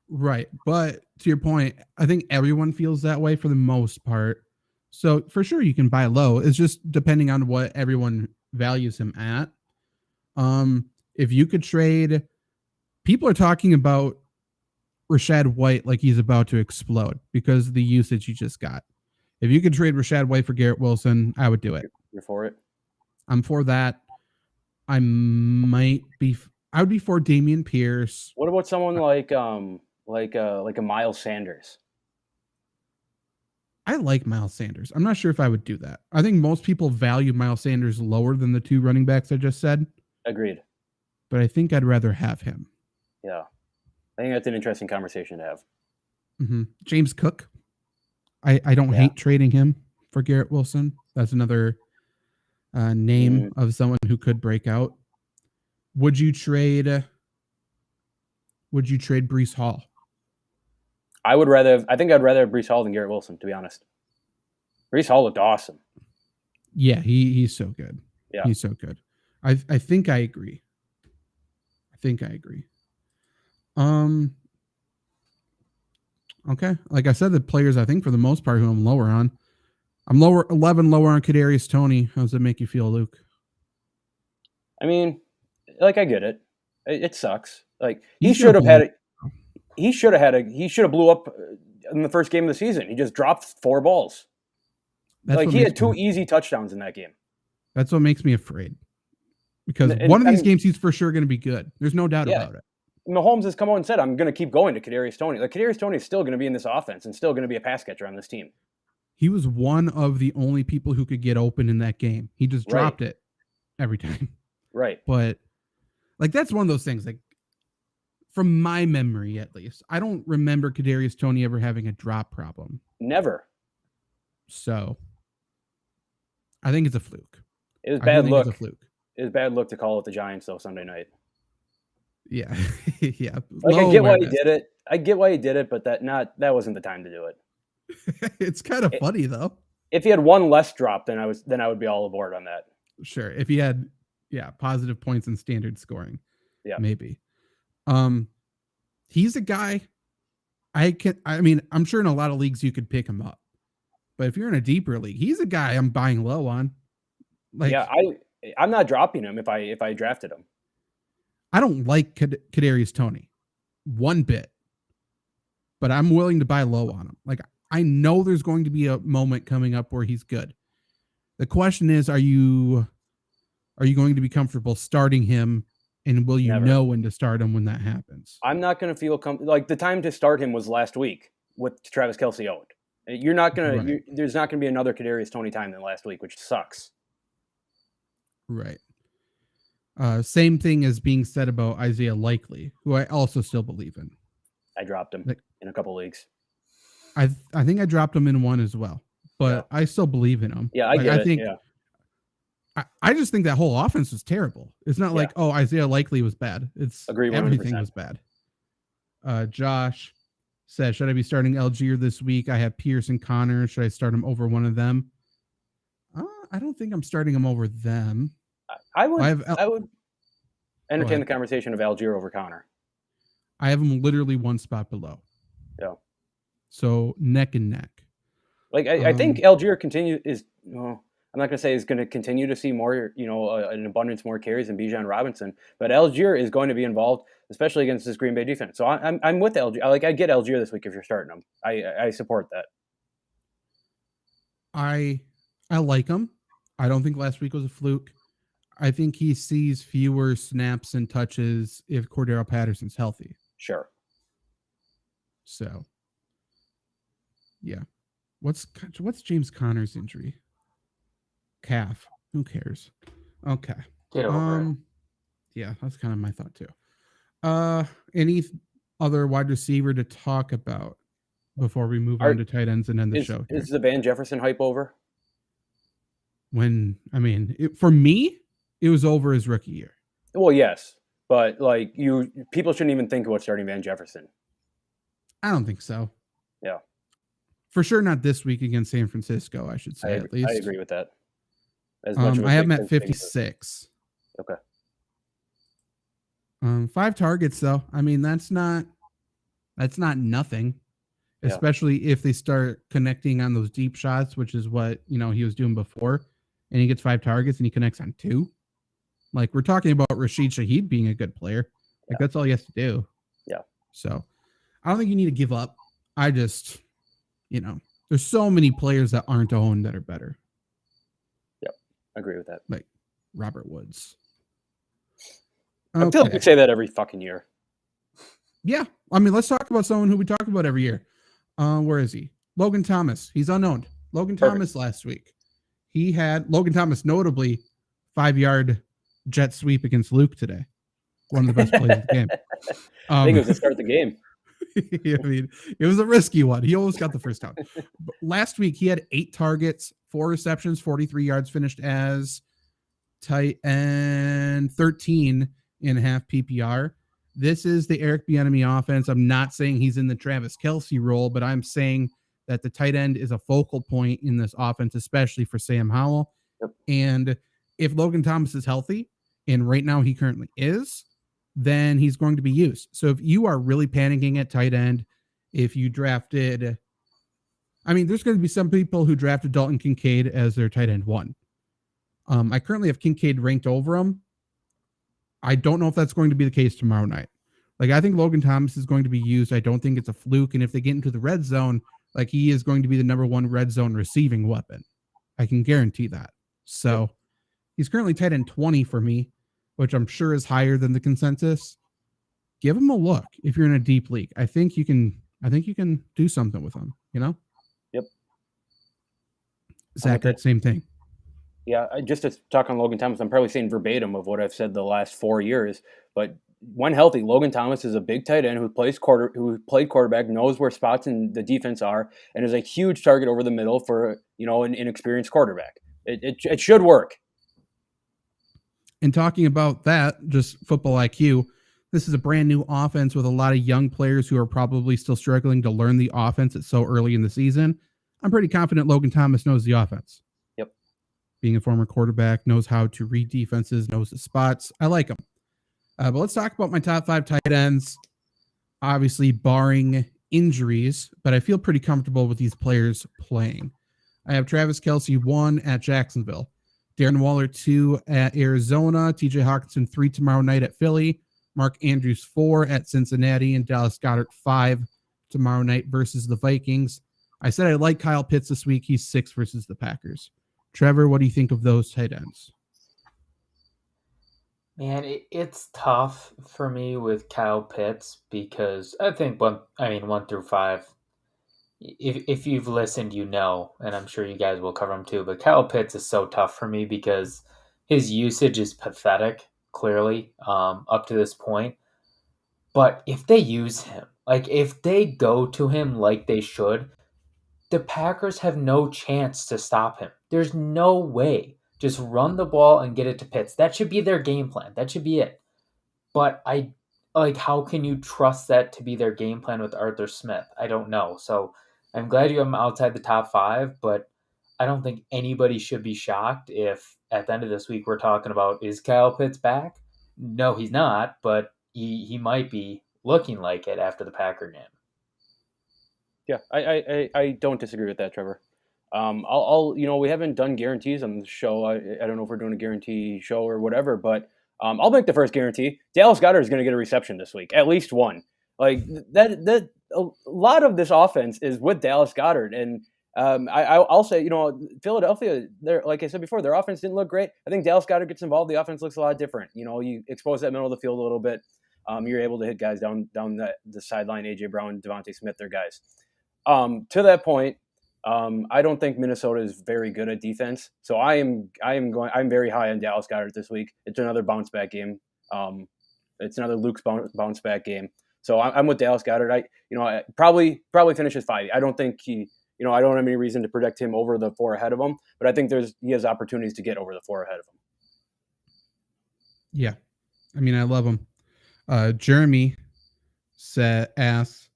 Right. But to your point, I think everyone feels that way for the most part. So for sure you can buy low. It's just depending on what everyone values him at. If you could trade, people are talking about Rashad White like he's about to explode because of the usage you just got. If you could trade Rashad White for Garrett Wilson, I would do it. You're for it? I'm for that. I would be for Dameon Pierce. What about someone like a Miles Sanders? I like Miles Sanders. I'm not sure if I would do that. I think most people value Miles Sanders lower than the two running backs I just said. Agreed. But I think I'd rather have him. Yeah. I think that's an interesting conversation to have. Mm-hmm. James Cook. I don't hate trading him for Garrett Wilson. That's another name of someone who could break out. Would you trade Breece Hall? I think I'd rather have Breece Hall than Garrett Wilson, to be honest. Breece Hall looked awesome. Yeah, he's so good. Yeah. He's so good. I think I agree. Okay. Like I said, the players I think for the most part who I'm lower on. I'm 11 lower on Kadarius Toney. How does that make you feel, Luke? I mean, like I get it. It sucks. Like he should have had it. He should have blew up in the first game of the season. He just dropped 4 balls. He had 2 easy touchdowns in that game. That's what makes me afraid. Because one of these games he's for sure going to be good. There's no doubt about it. Mahomes has come out and said, I'm going to keep going to Kadarius Toney. Like Kadarius Toney is still going to be in this offense and still going to be a pass catcher on this team. He was one of the only people who could get open in that game. He just dropped it every time. Right. But like that's one of those things, like from my memory at least, I don't remember Kadarius Toney ever having a drop problem. Never. So I think it's a fluke. It was bad luck. It was bad luck to call it the Giants though Sunday night. Yeah. Yeah. Like I get why he did it. But that wasn't the time to do it. It's kind of funny though. If he had one less drop, then I would be all aboard on that. Sure. If he had positive points in standard scoring. Yeah. Maybe. He's a guy I'm sure in a lot of leagues you could pick him up. But if you're in a deeper league, he's a guy I'm buying low on. Like I'm not dropping him if I drafted him. I don't like Kadarius Toney one bit, but I'm willing to buy low on him. Like I know there's going to be a moment coming up where he's good. The question is, are you going to be comfortable starting him, and will you know when to start him when that happens? I'm not going to feel like the time to start him was last week with Travis Kelce out. You're not going to. There's not going to be another Kadarius Toney time than last week, which sucks. Right. Same thing is being said about Isaiah Likely, who I also still believe in. I dropped him in a couple leagues. I think I dropped him in one as well, but I still believe in him. Yeah, I think. Yeah. I just think that whole offense was terrible. It's not like, Isaiah Likely was bad. It's everything was bad. Josh says, should I be starting Algier this week? I have Pierce and Connor. Should I start him over one of them? I don't think I'm starting him over them. I would entertain the conversation of Algier over Connor. I have him literally one spot below. Yeah. So neck and neck. Like I think Algier I'm not going to say is going to continue to see more, an abundance more carries than Bijan Robinson, but Algier is going to be involved, especially against this Green Bay defense. So I'm with Algier. I get Algier this week if you're starting him. I support that. I like him. I don't think last week was a fluke. I think he sees fewer snaps and touches if Cordero Patterson's healthy. Sure. So, yeah. What's James Conner's injury? Calf. Who cares? Okay. Get over it. Yeah, that's kind of my thought too. Any other wide receiver to talk about before we move on to tight ends and end the show here? Is the Van Jefferson hype over? For me, it was over his rookie year. Well, yes, but people shouldn't even think about starting Van Jefferson. I don't think so. Yeah. For sure not this week against San Francisco, I should say, at least. I agree with that. I have him at 56. Okay. 5 targets, though. That's not nothing. especially if they start connecting on those deep shots, which is what, he was doing before, and he gets 5 targets and he connects on 2. Like, we're talking about Rashid Shaheed being a good player. Like, that's all he has to do. Yeah. So I don't think you need to give up. I just, there's so many players that aren't owned that are better. Yep. I agree with that. Like Robert Woods. I feel like we say that every fucking year. Yeah. I mean, let's talk about someone who we talk about every year. Where is he? Logan Thomas. He's unowned. Logan Thomas last week. He had Logan Thomas, notably 5-yard jet sweep against Luke today. One of the best plays of the game. I think it was to start the game. I mean, it was a risky one. He almost got the first down. But last week, he had 8 targets, 4 receptions, 43 yards, finished as tight end, 13 in half PPR. This is the Eric Bieniemy offense. I'm not saying he's in the Travis Kelce role, but I'm saying that the tight end is a focal point in this offense, especially for Sam Howell. Yep. And if Logan Thomas is healthy, and right now he currently is, then he's going to be used. So if you are really panicking at tight end, if you drafted, there's going to be some people who drafted Dalton Kincaid as their tight end 1. I currently have Kincaid ranked over him. I don't know if that's going to be the case tomorrow night. Like, I think Logan Thomas is going to be used. I don't think it's a fluke. And if they get into the red zone, like, he is going to be the number 1 red zone receiving weapon. I can guarantee that. So he's currently tight end 20 for me, which I'm sure is higher than the consensus. Give him a look if you're in a deep league. I think you can do something with him, Yep. Zach, same thing. Yeah, just to talk on Logan Thomas, I'm probably saying verbatim of what I've said the last 4 years. But when healthy, Logan Thomas is a big tight end who played quarterback, knows where spots in the defense are, and is a huge target over the middle for an inexperienced quarterback. It should work. And talking about that, just football IQ, this is a brand new offense with a lot of young players who are probably still struggling to learn the offense. It's so early in the season. I'm pretty confident Logan Thomas knows the offense. Yep. Being a former quarterback, knows how to read defenses, knows the spots. I like him. But let's talk about my top 5 tight ends. Obviously, barring injuries, but I feel pretty comfortable with these players playing. I have Travis Kelce 1 at Jacksonville. Darren Waller 2 at Arizona. TJ Hawkinson 3 tomorrow night at Philly. Mark Andrews 4 at Cincinnati. And Dallas Goedert 5 tomorrow night versus the Vikings. I said I like Kyle Pitts this week. He's 6 versus the Packers. Trevor, what do you think of those tight ends? Man, it's tough for me with Kyle Pitts because I think 1 through 5. If you've listened, and I'm sure you guys will cover him too, but Kyle Pitts is so tough for me because his usage is pathetic, clearly, up to this point. But if they use him, like if they go to him like they should, the Packers have no chance to stop him. There's no way. Just run the ball and get it to Pitts. That should be their game plan. That should be it. But how can you trust that to be their game plan with Arthur Smith? I don't know. So I'm glad you have him outside the top 5, but I don't think anybody should be shocked if at the end of this week we're talking about, is Kyle Pitts back? No, he's not, but he might be looking like it after the Packer game. Yeah, I don't disagree with that, Trevor. We haven't done guarantees on the show. I don't know if we're doing a guarantee show or whatever, but I'll make the first guarantee. Dallas Goedert is going to get a reception this week, at least one. Like that a lot of this offense is with Dallas Goedert, and I'll say, Philadelphia, like I said before, their offense didn't look great. I think Dallas Goedert gets involved, the offense looks a lot different. You expose that middle of the field a little bit. You're able to hit guys down the sideline. AJ Brown, Devontae Smith, their guys. To that point, I don't think Minnesota is very good at defense. So I'm very high on Dallas Goedert this week. It's another bounce back game. It's another Luke's bounce back game. So I'm with Dallas Goedert. I probably finishes 5. I don't think I don't have any reason to predict him over the 4 ahead of him, but I think he has opportunities to get over the 4 ahead of him. Yeah. I love him. Jeremy asks,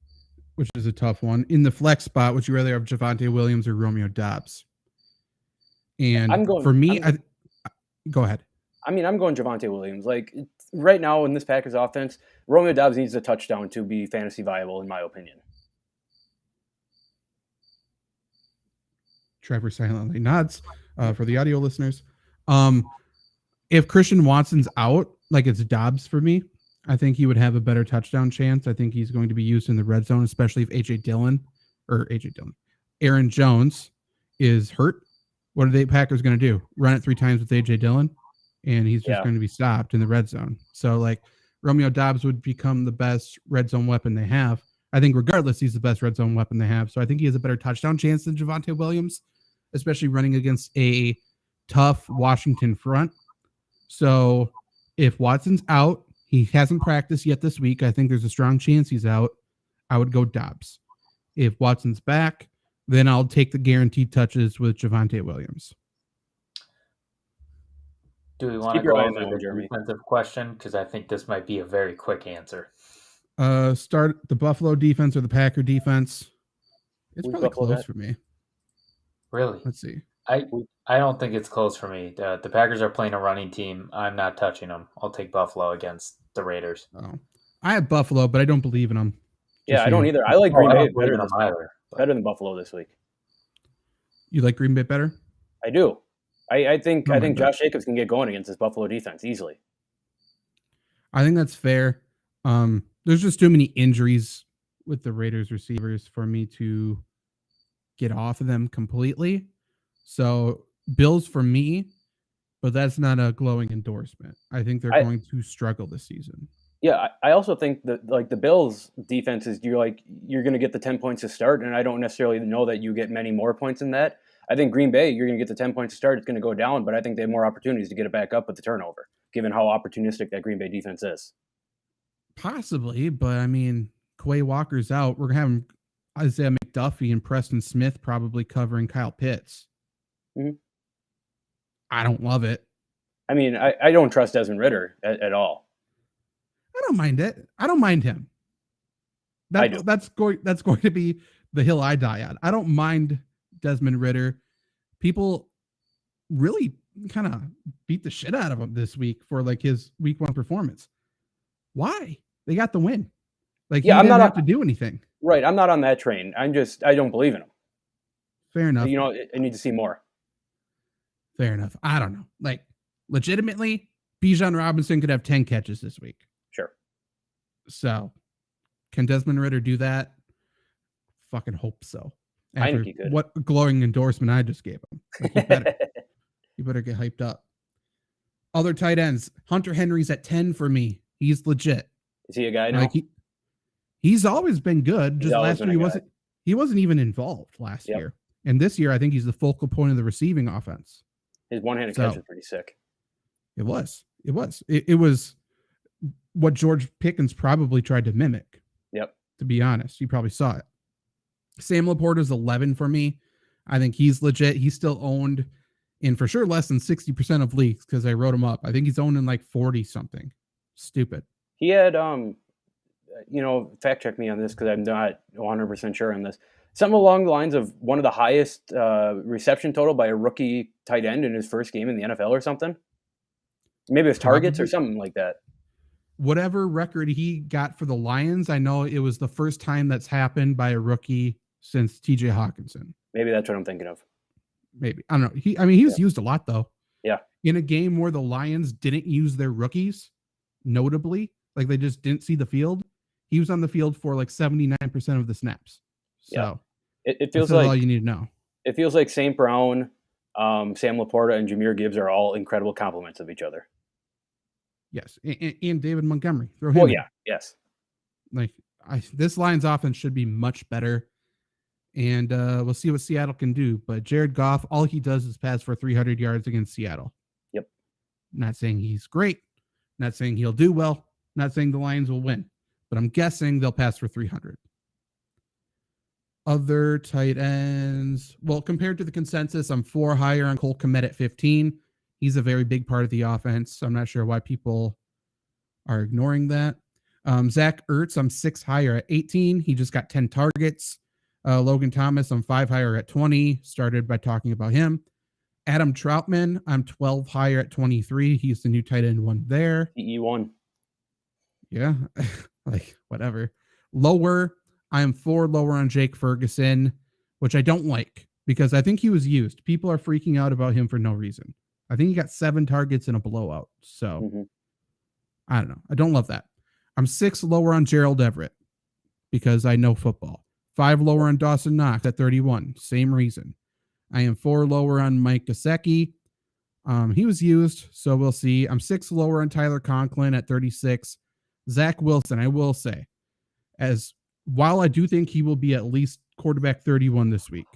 which is a tough one, in the flex spot, would you rather have Javonte Williams or Romeo Doubs? And go ahead. I'm going Javonte Williams. Like right now in this Packers offense, Romeo Doubs needs a touchdown to be fantasy viable, in my opinion. Trevor silently nods for the audio listeners. If Christian Watson's out, like it's Dobbs for me, I think he would have a better touchdown chance. I think he's going to be used in the red zone, especially if Aaron Jones is hurt. What are the Packers going to do? Run it 3 times with AJ Dillon, and he's just going to be stopped in the red zone. So like Romeo Dobbs would become the best red zone weapon they have. I think regardless, he's the best red zone weapon they have. So I think he has a better touchdown chance than Javonte Williams, especially running against a tough Washington front. So if Watson's out, he hasn't practiced yet this week. I think there's a strong chance he's out. I would go Dobbs. If Watson's back, then I'll take the guaranteed touches with Javonte Williams. Do we want to go over the defensive question? Because I think this might be a very quick answer. Start the Buffalo defense or the Packer defense. It's probably close for me. Really? Let's see. I don't think it's close for me. The Packers are playing a running team. I'm not touching them. I'll take Buffalo against the Raiders. Oh, I have Buffalo, but I don't believe in them. Yeah, I don't either. I like Green Bay better than Buffalo this week. You like Green Bay better? I do. I think Josh Jacobs can get going against this Buffalo defense easily. I think that's fair. There's just too many injuries with the Raiders receivers for me to get off of them completely. So Bills for me, but that's not a glowing endorsement. I think they're going to struggle this season. Yeah, I also think that like the Bills defense is you're going to get the 10 points to start, and I don't necessarily know that you get many more points than that. I think Green Bay, you're going to get the 10 points to start, it's going to go down, but I think they have more opportunities to get it back up with the turnover, given how opportunistic that Green Bay defense is. Possibly, but I mean, Quay Walker's out. We're going to have Isaiah McDuffie and Preston Smith probably covering Kyle Pitts. Mm-hmm. I don't love it. I mean, I don't trust Desmond Ridder at all. I don't mind it. I don't mind him. That's going to be the hill I die on. I don't mind Desmond Ridder. People really kind of beat the shit out of him this week for like his week 1 performance. Why? They got the win. Like he didn't have to do anything. Right. I'm not on that train. I don't believe in him. Fair enough. I need to see more. Fair enough. I don't know. Like legitimately, Bijan Robinson could have 10 catches this week. Sure. So can Desmond Ridder do that? Fucking hope so. I think he could. What glowing endorsement I just gave him. Like, you better get hyped up. Other tight ends. Hunter Henry's at 10 for me. He's legit. Is he a guy now? Like he's always been good. Just last year he wasn't even involved last year. And this year I think he's the focal point of the receiving offense. His one-handed catch was pretty sick. It was. It was what George Pickens probably tried to mimic. Yep. To be honest, you probably saw it. Sam Laporta's 11 for me. I think he's legit. He's still owned in for sure less than 60% of leagues because I wrote him up. I think he's owned in like 40 something. Stupid. He had, fact check me on this because I'm not 100% sure on this. Something along the lines of one of the highest reception total by a rookie tight end in his first game in the NFL or something. Maybe it was targets or something like that. Whatever record he got for the Lions, I know it was the first time that's happened by a rookie since TJ Hawkinson. Maybe that's what I'm thinking of. Maybe. I don't know. He was used a lot though. Yeah. In a game where the Lions didn't use their rookies, notably, like they just didn't see the field, he was on the field for like 79% of the snaps. So it feels like all you need to know. It feels like St. Brown, Sam Laporta, and Jahmyr Gibbs are all incredible compliments of each other. Yes, and David Montgomery. Throw him. Oh yeah, yes. Like this Lions offense should be much better, and we'll see what Seattle can do. But Jared Goff, all he does is pass for 300 yards against Seattle. Yep. Not saying he's great. Not saying he'll do well. Not saying the Lions will win. But I'm guessing they'll pass for 300. Other tight ends. Well, compared to the consensus, I'm 4 higher on Cole Kmet at 15. He's a very big part of the offense. So I'm not sure why people are ignoring that. Zach Ertz, I'm 6 higher at 18. He just got 10 targets. Logan Thomas, I'm 5 higher at 20. Started by talking about him. Adam Troutman, I'm 12 higher at 23. He's the new tight end one there. E1. Yeah, like whatever. Lower, I am 4 lower on Jake Ferguson, which I don't like because I think he was used. People are freaking out about him for no reason. I think he got 7 targets in a blowout. So I don't know. I don't love that. I'm 6 lower on Gerald Everett because I know football. 5 lower on Dawson Knox at 31. Same reason. I am 4 lower on Mike Gesicki. He was used, so we'll see. I'm 6 lower on Tyler Conklin at 36. Zach Wilson, I will say, while I do think he will be at least quarterback 31 this week,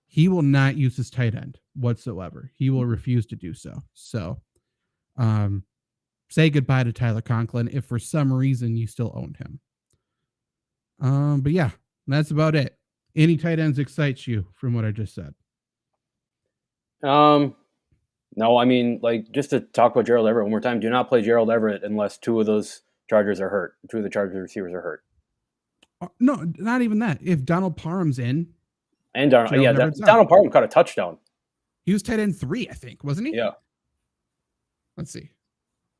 he will not use his tight end whatsoever. He will refuse to do so. So, say goodbye to Tyler Conklin if for some reason you still owned him. But yeah, that's about it. Any tight ends excites you from what I just said? No, I mean, like, just to talk about Gerald Everett one more time, do not play Gerald Everett unless 2 of those Chargers are hurt. 2 of the Chargers receivers are hurt. No, not even that. If Donald Parham's in. And Donald Parham caught a touchdown. He was tight end 3, I think, wasn't he? Yeah. Let's see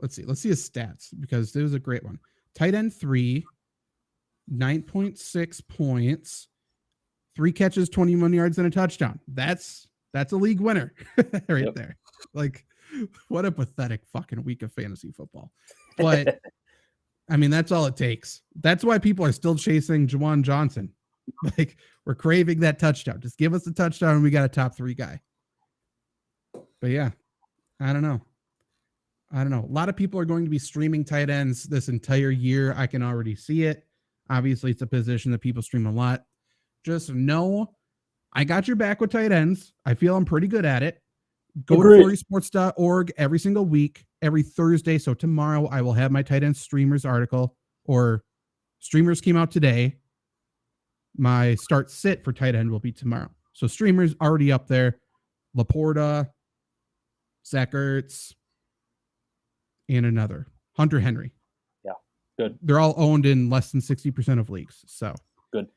his stats because it was a great one. Tight end 3, 9.6 points, 3 catches, 21 yards, and a touchdown. That's a league winner right there. Like, what a pathetic fucking week of fantasy football. But I mean, that's all it takes. That's why people are still chasing Juwan Johnson. Like, we're craving that touchdown. Just give us the touchdown and we got a top 3 guy. But yeah, I don't know. A lot of people are going to be streaming tight ends this entire year. I can already see it. Obviously, it's a position that people stream a lot. Just know I got your back with tight ends. I feel I'm pretty good at it. Go to FlurrySports.org every single week, every Thursday. So tomorrow I will have my tight end streamers article, or streamers came out today. My start sit for tight end will be tomorrow. So streamers already up there. Laporta, Zach Ertz, and another. Hunter Henry. Yeah, good. They're all owned in less than 60% of leagues. So good.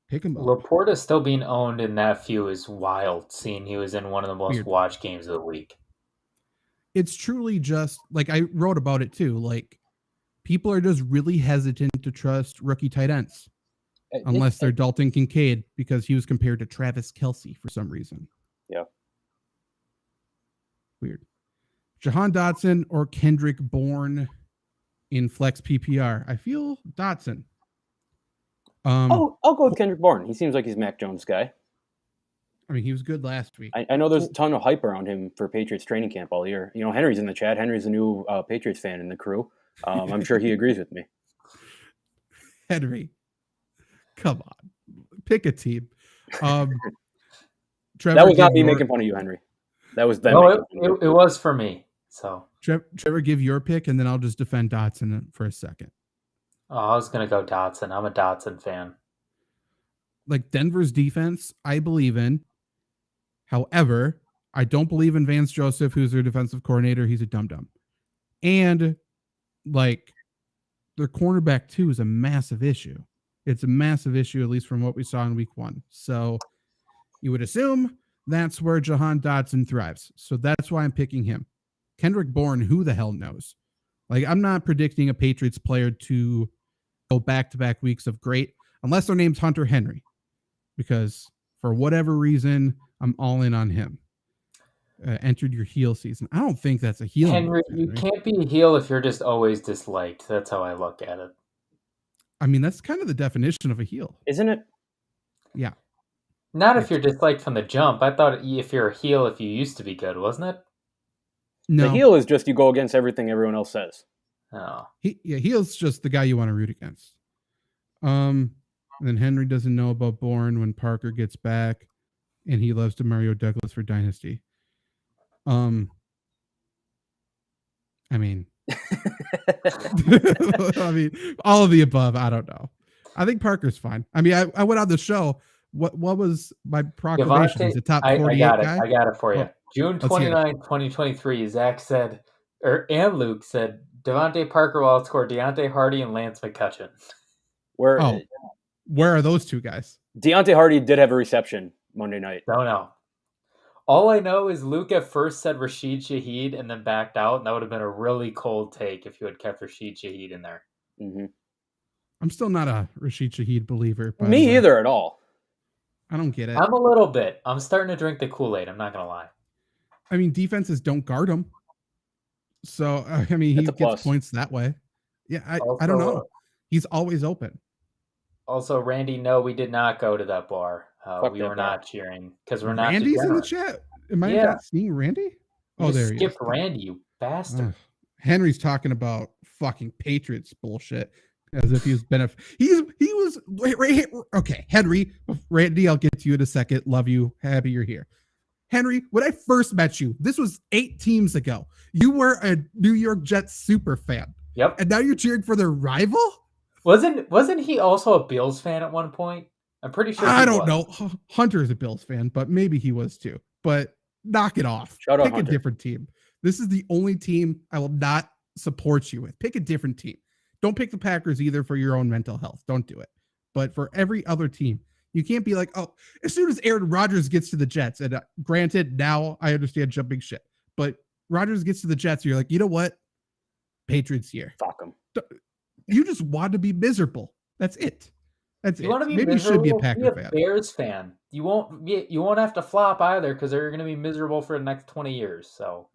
Pick him up. Laporta still being owned in that few is wild, seeing he was in one of the most watched games of the week. It's truly just, like, I wrote about it too, like, people are just really hesitant to trust rookie tight ends. Unless they're Dalton Kincaid, because he was compared to Travis Kelce for some reason. Yeah. Weird. Jahan Dotson or Kendrick Bourne in flex PPR? I feel Dotson. I'll go with Kendrick Bourne. He seems like he's Mac Jones' guy. I mean, he was good last week. I know there's a ton of hype around him for Patriots training camp all year. You know, Henry's in the chat. Henry's a new Patriots fan in the crew. I'm sure he agrees with me. Henry. Come on, pick a team. Trevor, that was not me making fun of you, Henry. That was them. No, it was for me. So Trevor, give your pick, and then I'll just defend Dotson for a second. Oh, I was gonna go Dotson. I'm a Dotson fan. Like, Denver's defense, I believe in. However, I don't believe in Vance Joseph, who's their defensive coordinator. He's a dum-dum. And, like, their cornerback too is a massive issue. It's a massive issue, at least from what we saw in week 1. So you would assume that's where Jahan Dotson thrives. So that's why I'm picking him. Kendrick Bourne, who the hell knows? Like, I'm not predicting a Patriots player to go back-to-back weeks of great, unless their name's Hunter Henry, because for whatever reason, I'm all in on him. Entered your heel season. I don't think that's a heel. Henry, you can't be a heel if you're just always disliked. That's how I look at it. I mean, that's kind of the definition of a heel. Isn't it? Yeah. Not if you're disliked from the jump. I thought if you're a heel, if you used to be good, wasn't it? No. The heel is just you go against everything everyone else says. Oh. Heel's just the guy you want to root against. And then Henry doesn't know about Bourne when Parker gets back, and he loves Demario Douglas for Dynasty. I mean, I mean, all of the above. I don't know. I think Parker's fine. I mean, I went on the show. What was my proclamation? He's a top 48 guy. I got it for you. June 29, 2023. Zach said, and Luke said, Devontae Parker will outscore Deontay Hardy and Lance McCutcheon. Where are those two guys? Deontay Hardy did have a reception Monday night. Don't know. All I know is Luke at first said Rashid Shaheed and then backed out, and that would have been a really cold take if you had kept Rashid Shaheed in there. Mm-hmm. I'm still not a Rashid Shaheed believer. Me either at all. I don't get it. I'm a little bit. I'm starting to drink the Kool-Aid. I'm not going to lie. I mean, defenses don't guard him. So, I mean, he gets points that way. Yeah, I don't know. He's always open. Also, Randy, no, we did not go to that bar. We were not cheering because we're not. Randy's in the chat. Am I not seeing Randy? Oh, there he is. Skipped Randy, you bastard. Henry's talking about fucking Patriots bullshit as if he was okay. Henry, Randy, I'll get to you in a second. Love you. Happy you're here. Henry, when I first met you, this was 8 teams ago. You were a New York Jets super fan. Yep. And now you're cheering for their rival? Wasn't he also a Bills fan at one point? I'm pretty sure. I don't know. Hunter's a Bills fan, but maybe he was too. But knock it off. Pick a different team. This is the only team I will not support you with. Pick a different team. Don't pick the Packers either for your own mental health. Don't do it. But for every other team, you can't be like, oh, as soon as Aaron Rodgers gets to the Jets, and granted, now I understand jumping shit, but Rodgers gets to the Jets, you're like, you know what? Patriots here. Fuck them. You just want to be miserable. That's it. That's you want to be Maybe miserable? You should be a Packer fan. Bears fan. You won't have to flop either because they're going to be miserable for the next 20 years. So,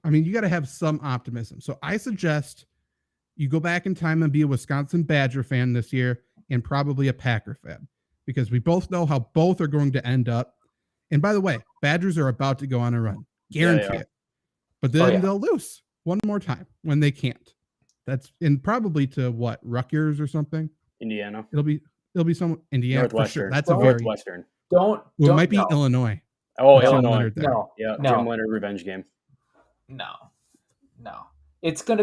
I mean, you got to have some optimism. So I suggest you go back in time and be a Wisconsin Badger fan this year and probably a Packer fan, because we both know how both are going to end up. And by the way, Badgers are about to go on a run. Guarantee it. But then they'll lose one more time when they can't. That's in probably to what, Rutgers or something? Indiana. It'll be some Indiana for sure. That's a Northwestern. It might be Illinois. Oh, Illinois. No. Jim Leonard revenge game. No. It's not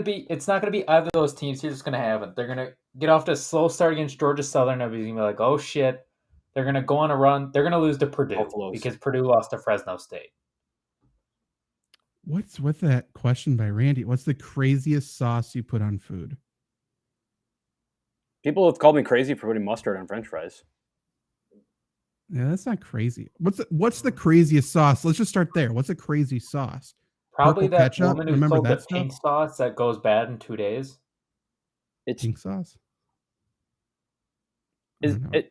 gonna be either of those teams. You're just gonna have it. They're gonna get off to a slow start against Georgia Southern. Everybody's gonna be like, oh shit. They're gonna go on a run. They're gonna lose to Purdue because Purdue lost to Fresno State. What's with that question by Randy? What's the craziest sauce you put on food? People have called me crazy for putting mustard on French fries. Yeah, that's not crazy. What's the craziest sauce? Let's just start there. What's a crazy sauce? Probably Purple that ketchup? woman who sold the pink sauce that goes bad in 2 days. It's pink sauce. There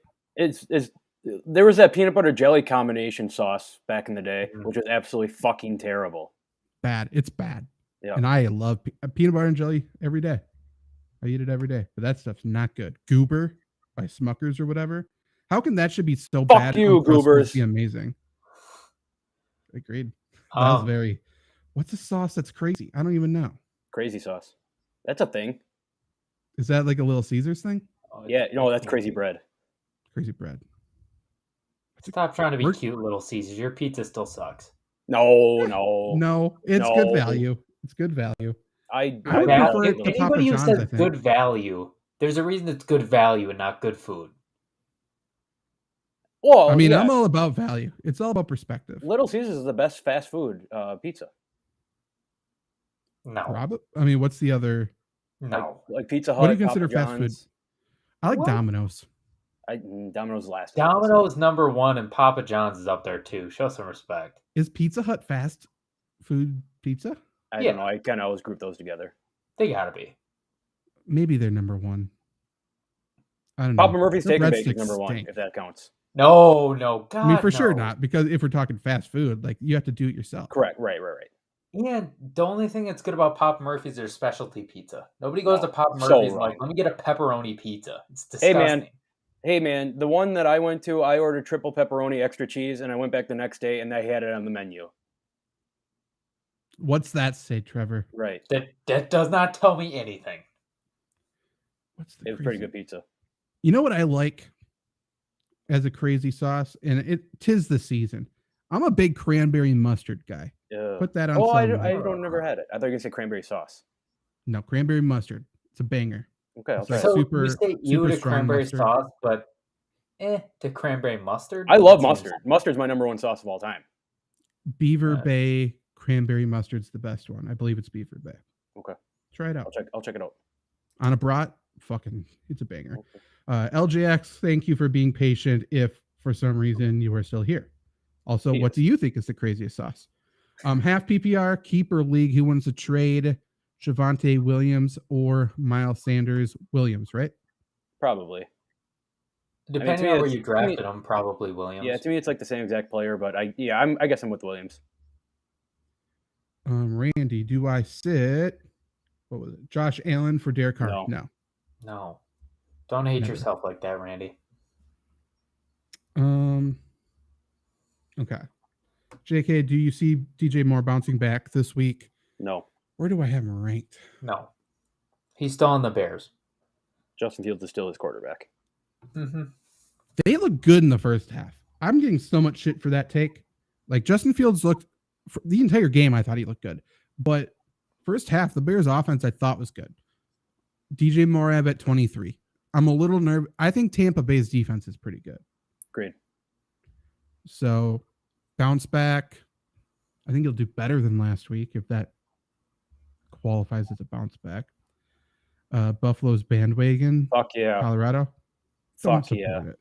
was that peanut butter jelly combination sauce back in the day, which was absolutely fucking terrible. Bad. It's bad. Yeah. And I love peanut butter and jelly every day. I eat it every day, but that stuff's not good. Goober by Smuckers or whatever. How can that should be so bad? Fuck you, Goobers. Be amazing. Agreed. That was very. What's a sauce that's crazy? I don't even know. Crazy sauce. That's a thing. Is that like a Little Caesars thing? Yeah, that's crazy bread. Crazy bread. Stop trying to be cute, Little Caesars. Your pizza still sucks. No. It's good value. It's good value. I would prefer it to anybody Papa who John's, says I think. good value, there's a reason it's good value and not good food. Well, I mean, I'm all about value. It's all about perspective. Little Caesars is the best fast food pizza. No. I mean, what's the other? No. Like Pizza Hut. What do you consider Papa fast food? John's. I like Domino's. Domino's last. Domino's number 1 and Papa John's is up there too. Show some respect. Is Pizza Hut fast food pizza? I don't know. I kind of always group those together. They gotta be. Maybe they're number 1. I don't know. Papa Murphy's Steak and Bake is number 1, if that counts. No, God, I mean, for sure not, because if we're talking fast food, like you have to do it yourself. Correct. Right. Yeah, the only thing that's good about Papa Murphy's is their specialty pizza. Nobody goes to Papa Murphy's and like, let me get a pepperoni pizza. It's disgusting. Hey man, the one that I went to, I ordered triple pepperoni, extra cheese, and I went back the next day and they had it on the menu. What's that say, Trevor? Right. That does not tell me anything. It was pretty good pizza. You know what I like as a crazy sauce, and tis the season. I'm a big cranberry mustard guy. Put that on. Oh, I don't never had it. I thought you were gonna say cranberry sauce. No, cranberry mustard. It's a banger. Okay, I'll try so it. you say you to cranberry sauce, but to cranberry mustard. I love mustard. Mustard's my number 1 sauce of all time. Beaver Bay cranberry mustard's the best one. I believe it's Beaver Bay. Okay, try it out. I'll check it out. On a brat, it's a banger. Okay. LJX, thank you for being patient. If for some reason you are still here. Also, what do you think is the craziest sauce? Half PPR, keeper league. Who wants to trade Javonte Williams or Miles Sanders? Williams, right? Probably. Depending on where you drafted him, probably Williams. Yeah, to me it's like the same exact player, but I guess I'm with Williams. Randy, do I sit? What was it? Josh Allen for Derek Carr? No. Don't hate yourself like that, Randy. Okay. JK, do you see DJ Moore bouncing back this week? No. Where do I have him ranked? No. He's still on the Bears. Justin Fields is still his quarterback. Mm-hmm. They look good in the first half. I'm getting so much shit for that take. Like, Justin Fields looked, for the entire game, I thought he looked good. But first half, the Bears offense I thought was good. DJ Moore at 23. I'm a little nervous. I think Tampa Bay's defense is pretty good. Great. So, bounce back. I think he'll do better than last week if that qualifies as a bounce back. Buffalo's bandwagon. Fuck yeah. Colorado. Fuck yeah. It.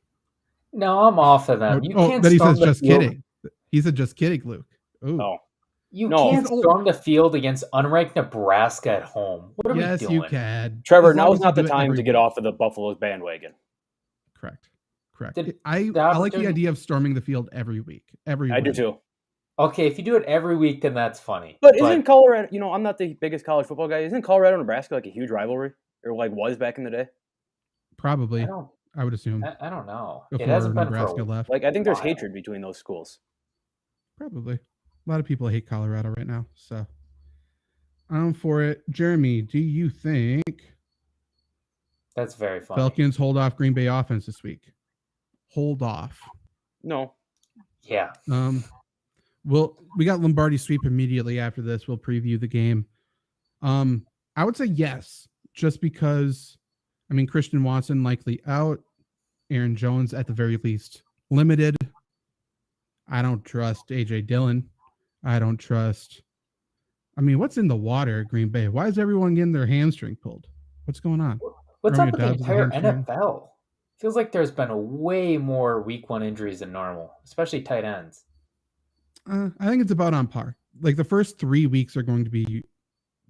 No, I'm off of them. You can't then he says storm just kidding. He said just kidding, Luke. Ooh. Oh. You can't storm the field against unranked Nebraska at home. What are we doing? Yes, you can. Trevor, now is not the time to get off of the Buffalo's bandwagon. Correct. I like the idea of storming the field every week. I do too. Okay, if you do it every week, then that's funny. But isn't Colorado, I'm not the biggest college football guy. Isn't Colorado and Nebraska like a huge rivalry? Or like was back in the day? Probably. I would assume. I don't know. Before it hasn't Nebraska been for left. Like, I think there's hatred between those schools. Probably. A lot of people hate Colorado right now. So I'm for it. Jeremy, do you think that's very funny? Falcons hold off Green Bay offense this week? Hold off. No. Yeah. We got Lombardi sweep immediately after this. We'll preview the game. I would say yes, just because Christian Watson likely out, Aaron Jones at the very least limited. I don't trust AJ Dillon. I don't trust. What's in the water at Green Bay? Why is everyone getting their hamstring pulled? What's going on? What's up with the entire NFL? Feels like there's been a way more week 1 injuries than normal, especially tight ends. I think it's about on par. Like the first 3 weeks are going to be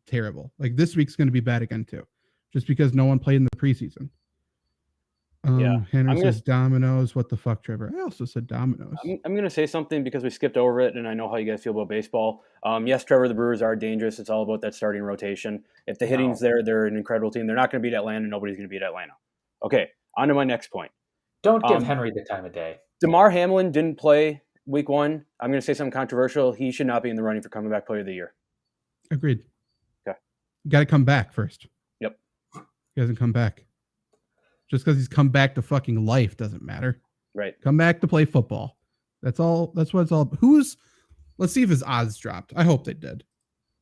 terrible. Like this week's going to be bad again too, just because no one played in the preseason. Henry says dominoes. What the fuck, Trevor? I also said dominoes. I'm going to say something because we skipped over it, and I know how you guys feel about baseball. Yes, Trevor, the Brewers are dangerous. It's all about that starting rotation. If the hitting's there, they're an incredible team. They're not going to beat Atlanta. Nobody's going to beat Atlanta. Okay, on to my next point. Don't give Henry the time of day. DeMar Hamlin didn't play week 1. I'm going to say something controversial. He should not be in the running for comeback back player of the year. Agreed. Okay. Got to come back first. Yep. He hasn't come back. Just because he's come back to fucking life doesn't matter. Right. Come back to play football. That's all. That's what it's all. Let's see if his odds dropped. I hope they did.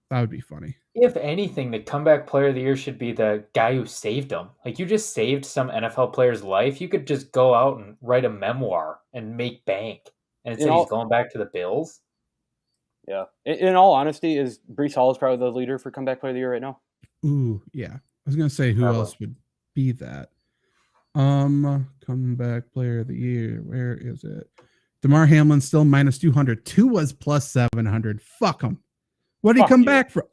That would be funny. If anything, the comeback player of the year should be the guy who saved him. Like, you just saved some NFL player's life. You could just go out and write a memoir and make bank. And instead he's going back to the Bills. Yeah. In all honesty, is Breece Hall is probably the leader for comeback player of the year right now? Ooh, yeah. I was going to say who else would be that. Comeback player of the year. Where is it? DeMar Hamlin still minus 200. Tua's plus 700. Fuck him. What did he come back from?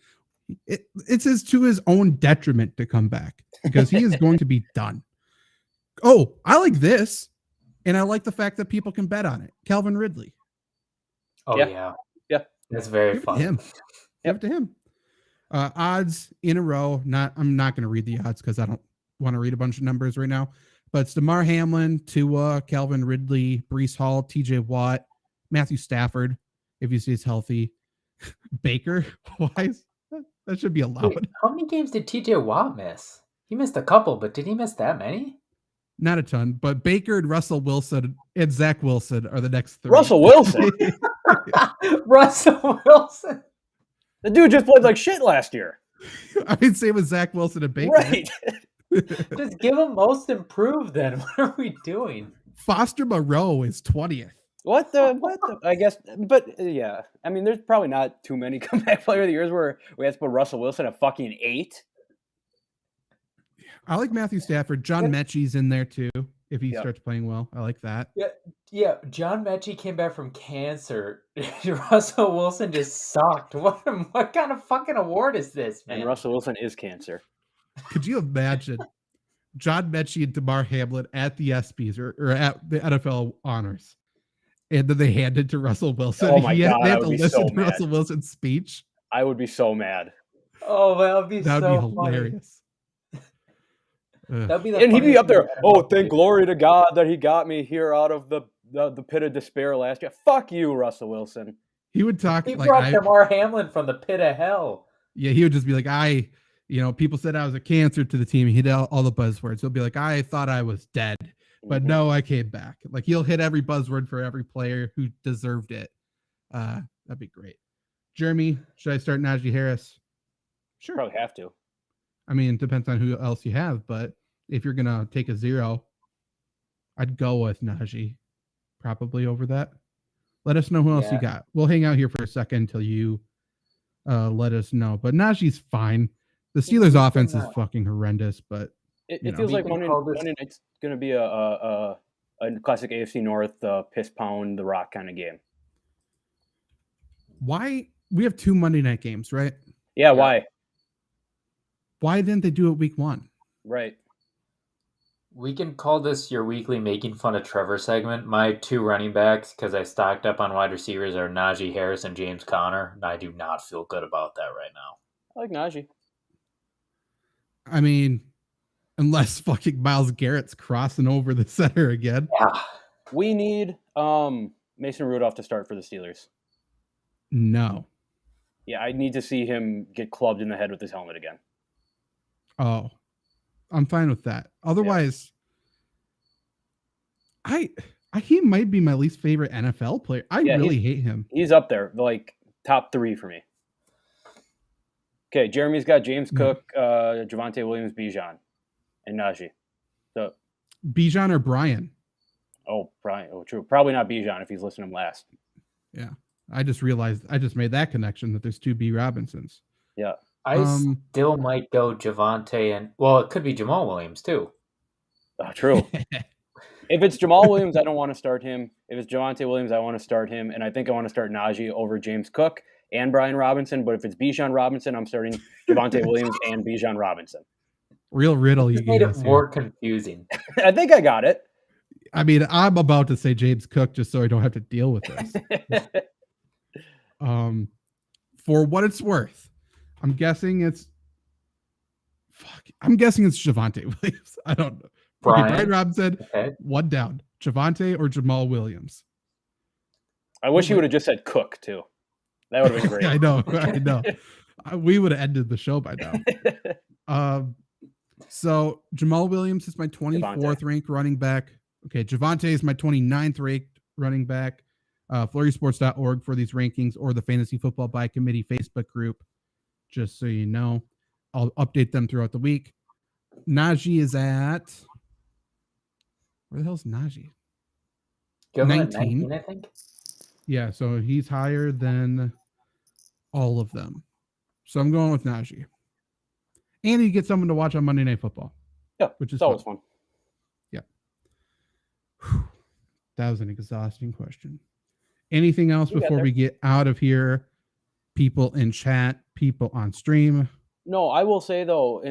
It's to his own detriment to come back because he is going to be done. Oh, I like this. And I like the fact that people can bet on it. Calvin Ridley. Oh, yeah. That's very fun. Give it to him. Odds in a row. I'm not going to read the odds because I don't want to read a bunch of numbers right now. But it's DeMar Hamlin, Tua, Calvin Ridley, Breece Hall, TJ Watt, Matthew Stafford, if he stays healthy. Baker. Why is that should be allowed. Wait, how many games did TJ Watt miss? He missed a couple, but did he miss that many? Not a ton, but Baker and Russell Wilson and Zach Wilson are the next 3. Russell Wilson? Russell Wilson? The dude just played like shit last year. Same with Zach Wilson and Baker. Right. Just give him most improved then. What are we doing? Foster Moreau is 20th. What the? I guess, but yeah. There's probably not too many comeback player of the years where we have to put Russell Wilson at fucking 8. I like Matthew Stafford. John Mechie's in there too. If he starts playing well, I like that. Yeah. John Mechie came back from cancer. Russell Wilson just sucked. What kind of fucking award is this, man? And Russell Wilson is cancer. Could you imagine John Mechie and Damar Hamlin at the ESPYs or at the NFL honors. And then they hand it to Russell Wilson. Oh my God, They I have would to be listen so to mad. Russell Wilson's speech. I would be so mad. Oh, that would be That would so be hilarious. That'd be the And he'd be funniest up there. thing Oh, ever. thank glory to God that he got me here out of the pit of despair last year. Fuck you, Russell Wilson. He would talk He like brought Damar Hamlin from the pit of hell. Yeah, he would just be like, people said I was a cancer to the team. He hit all the buzzwords. He'll be like, I thought I was dead, but no, I came back. Like he'll hit every buzzword for every player who deserved it. That'd be great. Jeremy, should I start Najee Harris? Sure. Probably have to. I mean, it depends on who else you have, but if you're gonna take a 0, I'd go with Najee probably over that. Let us know who else you got. We'll hang out here for a second until you let us know. But Najee's fine. The Steelers' offense is fucking horrendous, but it feels like Monday night's going to be a classic AFC North piss pound the rock kind of game. Why? We have 2 Monday night games, right? Yeah, why? Why didn't they do it week 1? Right. We can call this your weekly making fun of Trevor segment. My 2 running backs, because I stocked up on wide receivers, are Najee Harris and James Conner, and I do not feel good about that right now. I like Najee. I mean, unless fucking Myles Garrett's crossing over the center again. Yeah. We need Mason Rudolph to start for the Steelers. No. Yeah, I need to see him get clubbed in the head with his helmet again. Oh, I'm fine with that. Otherwise, he might be my least favorite NFL player. I really hate him. He's up there, like top 3 for me. Okay, Jeremy's got James Cook, Javonte Williams, Bijan, and Najee. So Bijan or Brian? Oh, Brian. Oh, true. Probably not Bijan if he's listening to him last. Yeah. I just made that connection that there's 2 B Robinsons. Yeah. I still might go Javonte and, well, it could be Jamal Williams too. Oh, true. If it's Jamal Williams, I don't want to start him. If it's Javonte Williams, I want to start him. And I think I want to start Najee over James Cook and Brian Robinson. But if it's Bijan Robinson, I'm starting Javonte Williams and Bijan Robinson. Real riddle you made it more here. Confusing. I think I got it. I mean, I'm about to say James Cook just so I don't have to deal with this. For what it's worth, I'm guessing it's Javonte Williams. I don't know. Brian Robinson, one down. Javonte or Jamal Williams? I wish he would have just said Cook too. That would have been great. I know. We would have ended the show by now. So Jamal Williams is my 24th ranked running back. Okay, Javonte is my 29th ranked running back. FlurrySports.org for these rankings, or the Fantasy Football by Committee Facebook group, just so you know. I'll update them throughout the week. Najee is at... Where the hell's Najee? 19, I think. Yeah, so he's higher than all of them. So I'm going with Najee. And you get someone to watch on Monday Night Football. Yeah, which is always fun. Yeah. Whew. That was an exhausting question. Anything else before we get out of here? People in chat, people on stream. No, I will say though,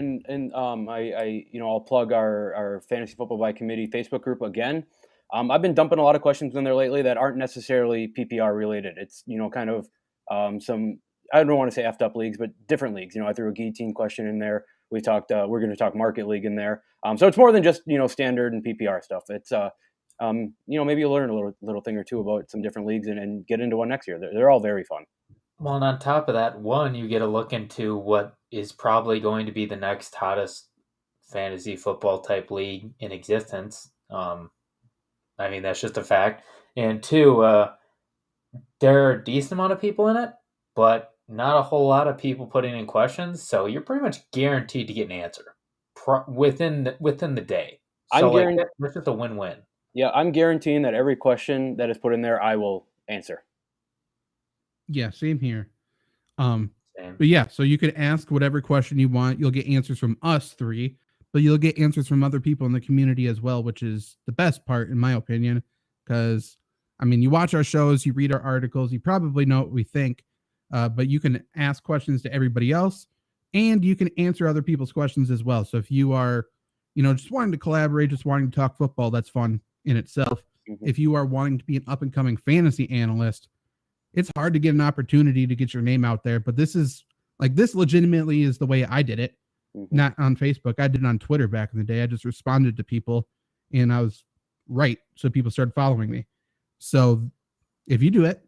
I'll plug our Fantasy Football by Committee Facebook group again. I've been dumping a lot of questions in there lately that aren't necessarily PPR related. It's kind of some, I don't want to say effed up leagues, but different leagues. I threw a guillotine question in there. We talked. We're going to talk market league in there. So it's more than just standard and PPR stuff. It's maybe you'll learn a little thing or two about some different leagues and get into one next year. They're all very fun. Well, and on top of that, you get a look into what is probably going to be the next hottest fantasy football type league in existence. I mean, that's just a fact. And 2, there are a decent amount of people in it, but not a whole lot of people putting in questions. So you're pretty much guaranteed to get an answer within the day. So that's just a win-win. Yeah, I'm guaranteeing that every question that is put in there, I will answer. Yeah, same here. But yeah, so you could ask whatever question you want. You'll get answers from us 3, but you'll get answers from other people in the community as well, which is the best part, in my opinion. Because, I mean, you watch our shows, you read our articles, you probably know what we think, but you can ask questions to everybody else, and you can answer other people's questions as well. So if you are just wanting to collaborate, just wanting to talk football, that's fun in itself. Mm-hmm. If you are wanting to be an up-and-coming fantasy analyst, it's hard to get an opportunity to get your name out there, but this legitimately is the way I did it. Mm-hmm. Not on Facebook. I did it on Twitter back in the day. I just responded to people and I was right. So people started following me. So if you do it,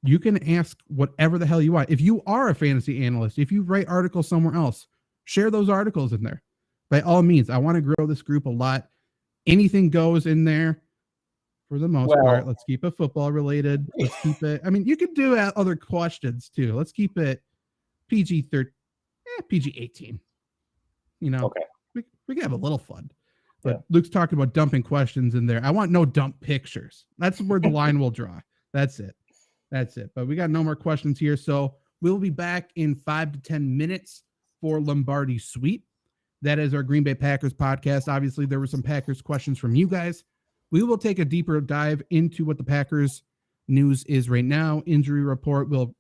you can ask whatever the hell you want. If you are a fantasy analyst, if you write articles somewhere else, share those articles in there. By all means, I want to grow this group a lot. Anything goes in there for the most part. Let's keep it football related. Let's keep it. I mean, you can do other questions too. Let's keep it PG-13, PG-18. Okay. We can have a little fun. But Luke's talking about dumping questions in there. I want no dump pictures. That's where the line will draw. That's it. But we got no more questions here. So we'll be back in 5 to 10 minutes for Lombardi Sweep. That is our Green Bay Packers podcast. Obviously, there were some Packers questions from you guys. We will take a deeper dive into what the Packers news is right now. Injury report. We'll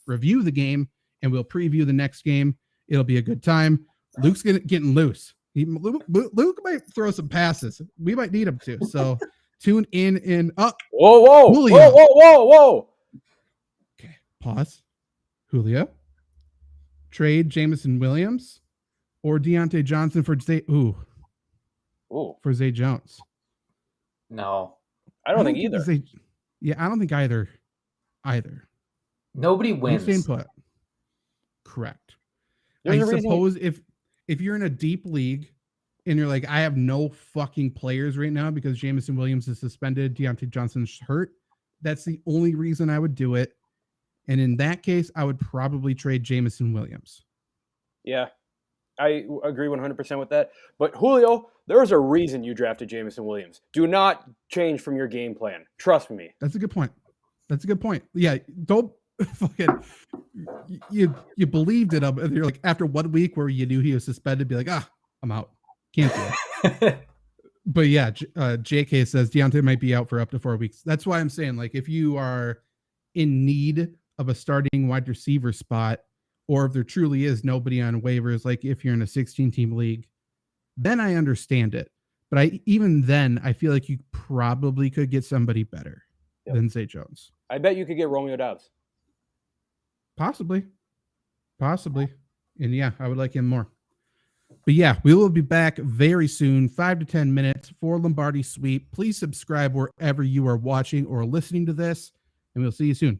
review the game and we'll preview the next game. It'll be a good time. Luke's getting loose. Luke might throw some passes. We might need him to. So tune in and up. Whoa. Okay, pause. Julio. Trade Jameson Williams or Deontay Johnson for Zay Jones. No. I don't think either. I don't think either. Nobody wins. Staying put. Correct. I suppose if you're in a deep league and you're like, I have no fucking players right now because Jameson Williams is suspended, Deontay Johnson's hurt, that's the only reason I would do it. And in that case, I would probably trade Jameson Williams. Yeah, I agree 100% with that. But Julio, there's a reason you drafted Jameson Williams. Do not change from your game plan. Trust me. That's a good point. Yeah, don't fucking you believed it. You're like, after 1 week where you knew he was suspended, be like, I'm out. Can't do it. But yeah, JK says Deontay might be out for up to 4 weeks. That's why I'm saying, like, if you are in need of a starting wide receiver spot, or if there truly is nobody on waivers, like if you're in a 16-team league, then I understand it. But even then, I feel like you probably could get somebody better than Zay Jones. I bet you could get Romeo Doubs. Possibly. And yeah, I would like him more. But yeah, we will be back very soon, 5 to 10 minutes for Lombardi Sweep. Please subscribe wherever you are watching or listening to this, and we'll see you soon.